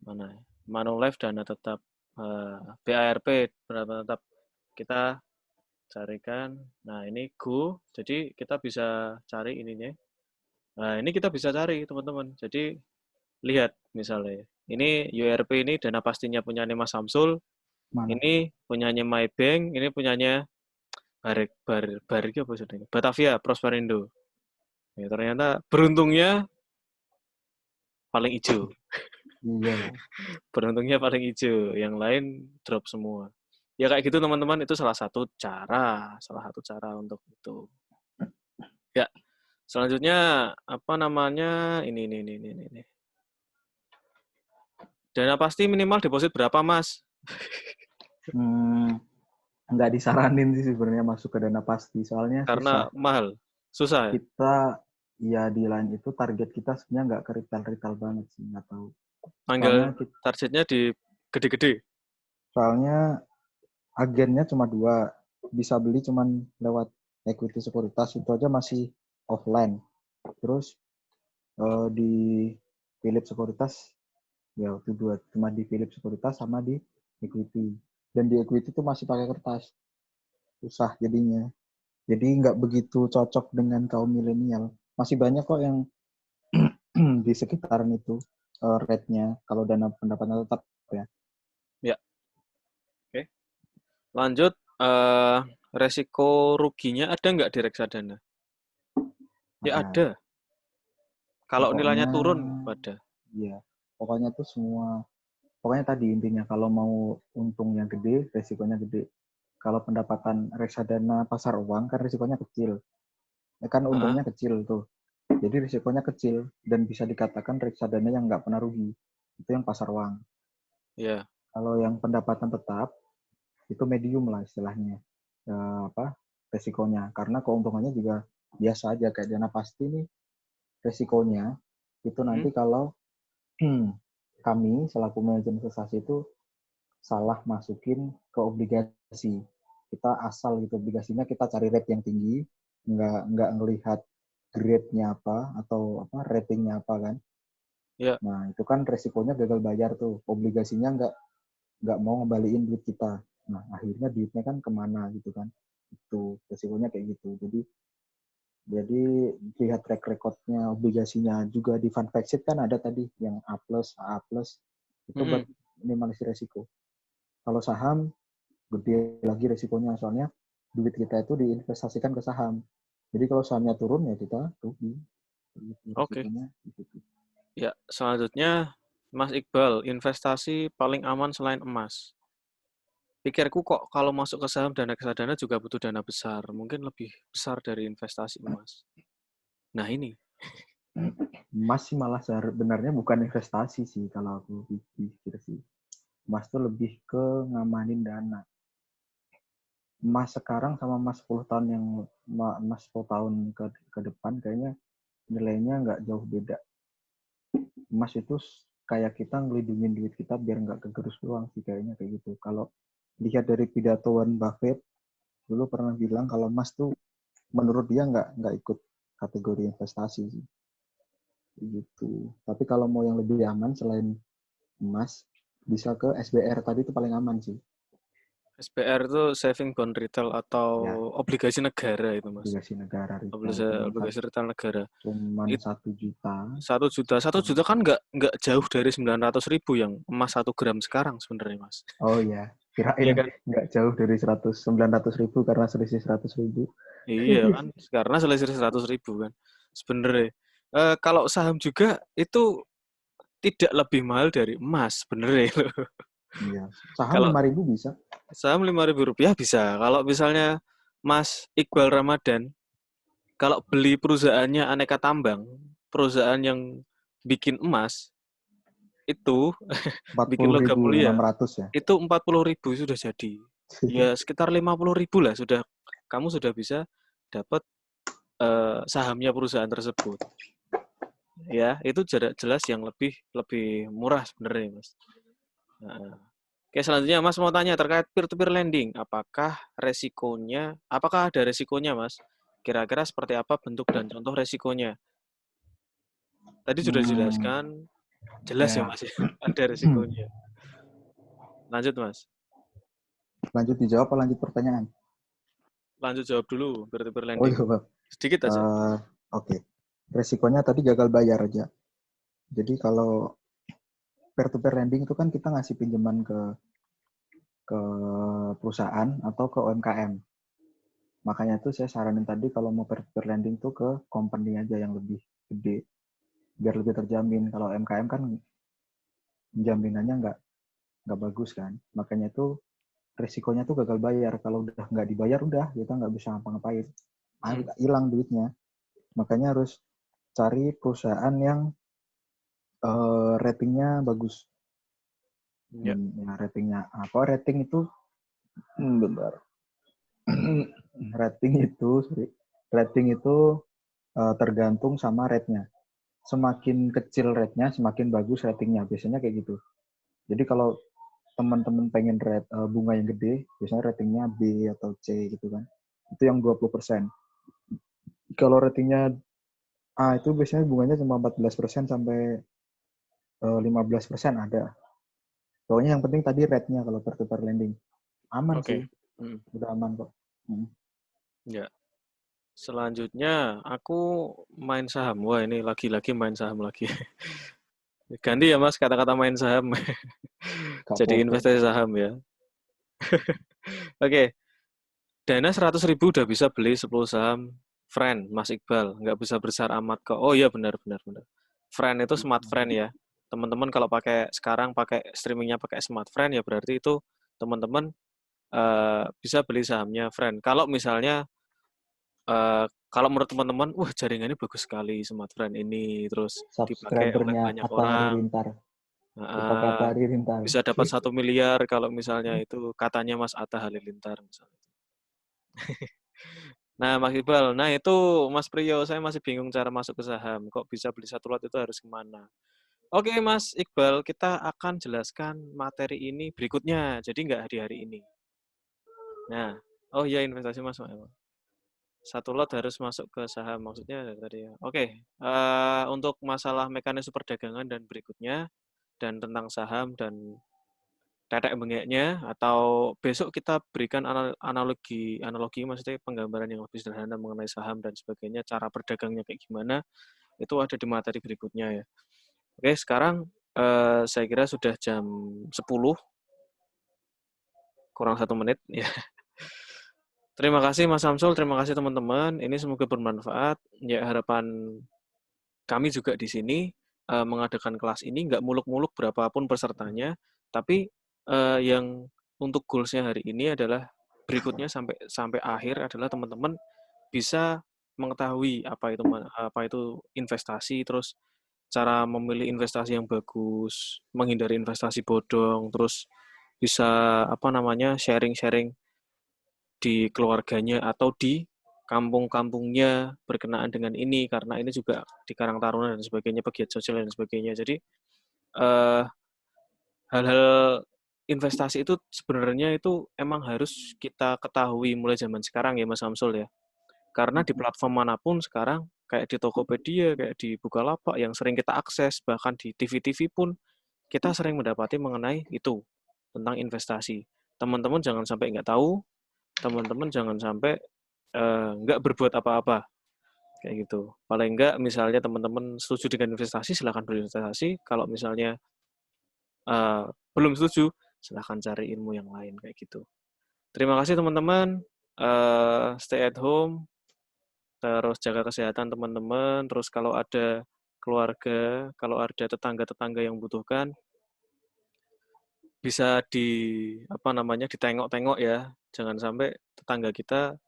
Mana? Manulife dana tetap. BARP pendapatan tetap. Kita carikan. Nah, ini Go. Jadi kita bisa cari ininya. Nah, ini kita bisa cari, teman-teman. Jadi lihat misalnya. Ini URP ini dana pastinya punyanya Mas Samsul. Mana? Ini punyanya Maybank, ini punyanya apa sebenarnya? Batavia Prosperindo. Ya, ternyata beruntungnya paling hijau. Iya. Beruntungnya paling hijau, yang lain drop semua. Ya kayak gitu teman-teman, itu salah satu cara untuk itu. Ya, selanjutnya apa namanya? Ini. Dana pasti minimal deposit berapa, Mas? Nggak disaranin sih sebenarnya masuk ke dana pasti, soalnya Karena susah. mahal, susah ya? Kita ya di lain itu target kita sebenarnya nggak ke retail banget sih, nggak tahu. Targetnya di gede-gede. Soalnya agennya cuma 2, bisa beli cuma lewat equity sekuritas, itu aja masih offline. Terus di Philip Sekuritas ya itu 2, cuma di Philip Sekuritas sama di equity. Dan di equity itu masih pakai kertas, susah jadinya. Jadi nggak begitu cocok dengan kaum milenial. Masih banyak kok yang di sekitaran itu rate-nya kalau dana pendapatan tetap ya. Ya. Oke. Lanjut, resiko ruginya ada nggak di reksadana? Ya ada. Kalau nilainya turun, ada. Iya. Pokoknya tuh pokoknya tadi intinya kalau mau untungnya gede, resikonya gede. Kalau pendapatan reksadana pasar uang kan risikonya kecil. Ya kan untungnya kecil tuh. Jadi risikonya kecil dan bisa dikatakan reksadana yang nggak pernah rugi. Itu yang pasar uang. Iya. Kalau yang pendapatan tetap itu medium lah istilahnya. Resikonya. Karena keuntungannya juga biasa aja kayak dana pasti nih. Resikonya itu nanti kalau kami selaku manajemen investasi itu salah masukin ke obligasi. Kita asal gitu obligasinya kita cari rate yang tinggi, nggak ngelihat grade-nya apa atau ratingnya apa kan. Ya. Nah itu kan resikonya gagal bayar tuh, obligasinya nggak mau ngembaliin duit kita. Nah akhirnya duitnya kan kemana gitu kan. Itu resikonya kayak gitu. Jadi lihat track record-nya obligasinya juga di fund fact sheet kan ada tadi yang A+, AA+, itu buat minimalisir resiko. Kalau saham gede lagi resikonya soalnya duit kita itu diinvestasikan ke saham. Jadi kalau sahamnya turun ya kita rugi. Oke. Ya, selanjutnya Mas Iqbal, investasi paling aman selain emas. Pikirku kok kalau masuk ke saham dan reksadana juga butuh dana besar, mungkin lebih besar dari investasi emas. Nah ini. Emas sih malah sebenarnya bukan investasi sih kalau aku pikir sih. Emas tuh lebih ke ngamanin dana. Emas sekarang sama emas 10 tahun yang emas 10 tahun ke depan kayaknya nilainya nggak jauh beda. Emas itu kayak kita ngelindungin duit kita biar nggak kegerus doang sih kayaknya kayak gitu. Kalau lihat dari pidato Warren Buffett dulu pernah bilang kalau emas tuh menurut dia nggak ikut kategori investasi sih. Gitu. Tapi kalau mau yang lebih aman selain emas, bisa ke SBR tadi itu paling aman sih. SBR itu saving bond retail atau Ya, obligasi negara itu mas. obligasi negara retail Obligasi retail negara. cuman Itu 1 juta. 1 juta, 1 juta kan nggak jauh dari 900.000 yang emas 1 gram sekarang sebenarnya mas. Oh ya, Iya kirain kan? nggak jauh dari 900.000 karena selisih 100.000. Iya kan, karena selisih 100.000 kan. Sebenarnya kalau saham juga itu tidak lebih mahal dari emas sebenarnya loh. Iya, saham Kalau 5.000 bisa. saham Rp5.000 bisa. Kalau misalnya Mas Iqbal Ramadan, kalau beli perusahaannya Aneka Tambang, perusahaan yang bikin emas, itu empat bikin puluh logam ribu enam mulia, ratus ya. itu 40.000 sudah jadi. Ya sekitar 50.000 lah sudah kamu sudah bisa dapat sahamnya perusahaan tersebut. Ya, itu jelas yang lebih lebih murah sebenarnya, Mas. Nah, oke, selanjutnya Mas mau tanya terkait peer-to-peer lending. Apakah ada resikonya, Mas? Kira-kira seperti apa bentuk dan contoh resikonya? Tadi sudah Hmm, dijelaskan, jelas ya, ya, Mas. Ada resikonya. Lanjut, Mas. lanjut dijawab apa lanjut pertanyaan? Lanjut jawab dulu, peer-to-peer Oh lending. iya, Bang. Sedikit aja. Oke. Resikonya tadi gagal bayar aja. Jadi kalau peer-to-peer lending itu kan kita ngasih pinjaman ke perusahaan atau ke UMKM. Makanya tuh saya saranin tadi kalau mau peer-to-peer lending tuh ke company aja yang lebih gede, biar lebih terjamin. Kalau UMKM kan jaminannya nggak bagus kan. Makanya tuh risikonya tuh gagal bayar. Kalau udah nggak dibayar udah kita nggak bisa ngapa-ngapain. Hilang duitnya. Makanya harus cari perusahaan yang ratingnya bagus. Ya, Ya, ratingnya apa? Rating itu bentar. Rating itu tergantung sama rate-nya. Semakin kecil rate-nya, semakin bagus ratingnya. Biasanya kayak gitu. Jadi kalau teman-teman pengen rate bunga yang gede, biasanya ratingnya B atau C gitu kan. Itu yang 20%. Kalau ratingnya A itu biasanya bunganya cuma 14% sampai 15% ada. Pokoknya yang penting tadi rate-nya kalau peer-to-peer lending. Aman sih, oke. udah aman kok. Ya. Selanjutnya, aku main saham. Wah, ini lagi-lagi main saham lagi. Ganti ya Mas kata-kata main saham. Gak Jadi apa-apa. investasi saham ya. Oke, dana 100.000 udah bisa beli 10 saham Friend, Mas Iqbal. Nggak bisa besar amat kok. Oh iya benar benar benar. Friend itu smart friend ya. Teman-teman kalau sekarang pakai streamingnya pakai smart friend ya berarti itu teman-teman bisa beli sahamnya Friend. Kalau misalnya kalau menurut teman-teman, wah jaringannya bagus sekali smart friend ini, terus dipakai oleh Subscribernya banyak Atta orang. Halilintar. Dipakai Atta Uh, Halilintar. bisa dapat 1 miliar kalau misalnya itu katanya Mas Atta Halilintar misalnya. Nah, Mas Iqbal, nah itu Mas Priyo, saya masih bingung cara masuk ke saham. Kok bisa beli satu lot itu harus kemana? Oke, Mas Iqbal, kita akan jelaskan materi ini berikutnya. Jadi nggak hari-hari ini. Nah, oh iya investasi Mas. Satu lot harus masuk ke saham maksudnya dari tadi ya. Oke, untuk masalah mekanisme perdagangan dan berikutnya dan tentang saham dan tetek bengeknya atau besok kita berikan analogi maksudnya penggambaran yang lebih sederhana mengenai saham dan sebagainya, cara berdagangnya kayak gimana, itu ada di materi berikutnya ya. Oke, sekarang saya kira sudah jam 10 kurang 1 menit ya. Terima kasih Mas Samsul, terima kasih teman-teman. Ini semoga bermanfaat. Ya harapan kami juga di sini mengadakan kelas ini nggak muluk-muluk berapapun pesertanya, tapi yang untuk goals-nya hari ini adalah berikutnya sampai sampai akhir adalah teman-teman bisa mengetahui apa itu investasi, terus cara memilih investasi yang bagus, menghindari investasi bodong, terus bisa sharing-sharing di keluarganya atau di kampung-kampungnya berkenaan dengan ini, karena ini juga di Karang Taruna dan sebagainya, pegiat sosial dan sebagainya. Jadi hal-hal investasi itu sebenarnya itu emang harus kita ketahui mulai zaman sekarang ya Mas Samsul ya. Karena di platform manapun sekarang, kayak di Tokopedia, kayak di Bukalapak yang sering kita akses, bahkan di TV-TV pun kita sering mendapati mengenai itu, tentang investasi. Teman-teman jangan sampai nggak tahu, teman-teman jangan sampai nggak berbuat apa-apa, kayak gitu. Paling nggak misalnya teman-teman setuju dengan investasi, silahkan berinvestasi. Kalau misalnya belum setuju, silahkan cari ilmu yang lain, kayak gitu. Terima kasih teman-teman, stay at home, terus jaga kesehatan teman-teman, terus kalau ada keluarga, kalau ada tetangga-tetangga yang membutuhkan, bisa ditengok-tengok ya, jangan sampai tetangga kita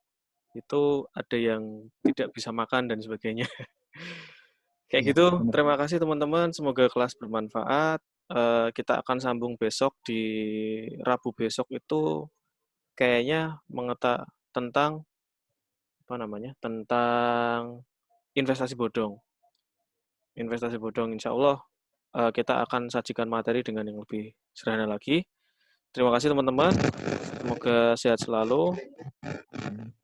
itu ada yang tidak bisa makan dan sebagainya. Kayak Iya, gitu, benar. terima kasih teman-teman, semoga kelas bermanfaat. Kita akan sambung besok di Rabu besok itu kayaknya tentang tentang investasi bodong. Investasi bodong, insya Allah kita akan sajikan materi dengan yang lebih sederhana lagi. Terima kasih teman-teman. Semoga sehat selalu.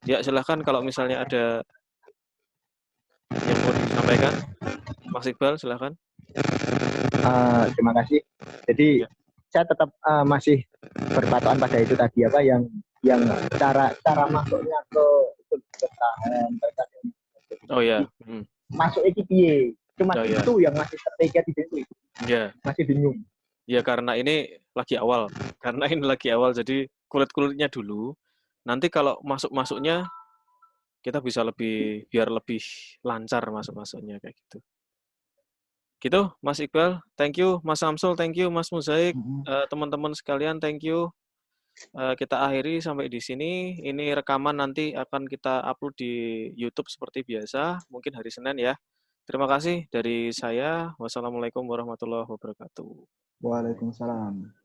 Ya, silahkan kalau misalnya ada yang mau disampaikan. Mas Iqbal, silahkan. Terima kasih. Jadi Ya. saya tetap masih berpatokan pada itu tadi apa yang cara masuknya ke bertahan. Oh ya. Masuk piye? Cuma itu yang masih tertega di situ. Ya. Masih bingung. Ya karena ini lagi awal. Jadi kulit-kulitnya dulu. Nanti kalau masuknya kita bisa biar lebih lancar masuknya kayak gitu. Gitu, Mas Iqbal, thank you, Mas Samsul, thank you, Mas Muzaik, teman-teman sekalian, thank you. Kita akhiri sampai di sini. Ini rekaman nanti akan kita upload di YouTube seperti biasa, mungkin hari Senin ya. Terima kasih dari saya. Wassalamualaikum warahmatullahi wabarakatuh. Waalaikumsalam.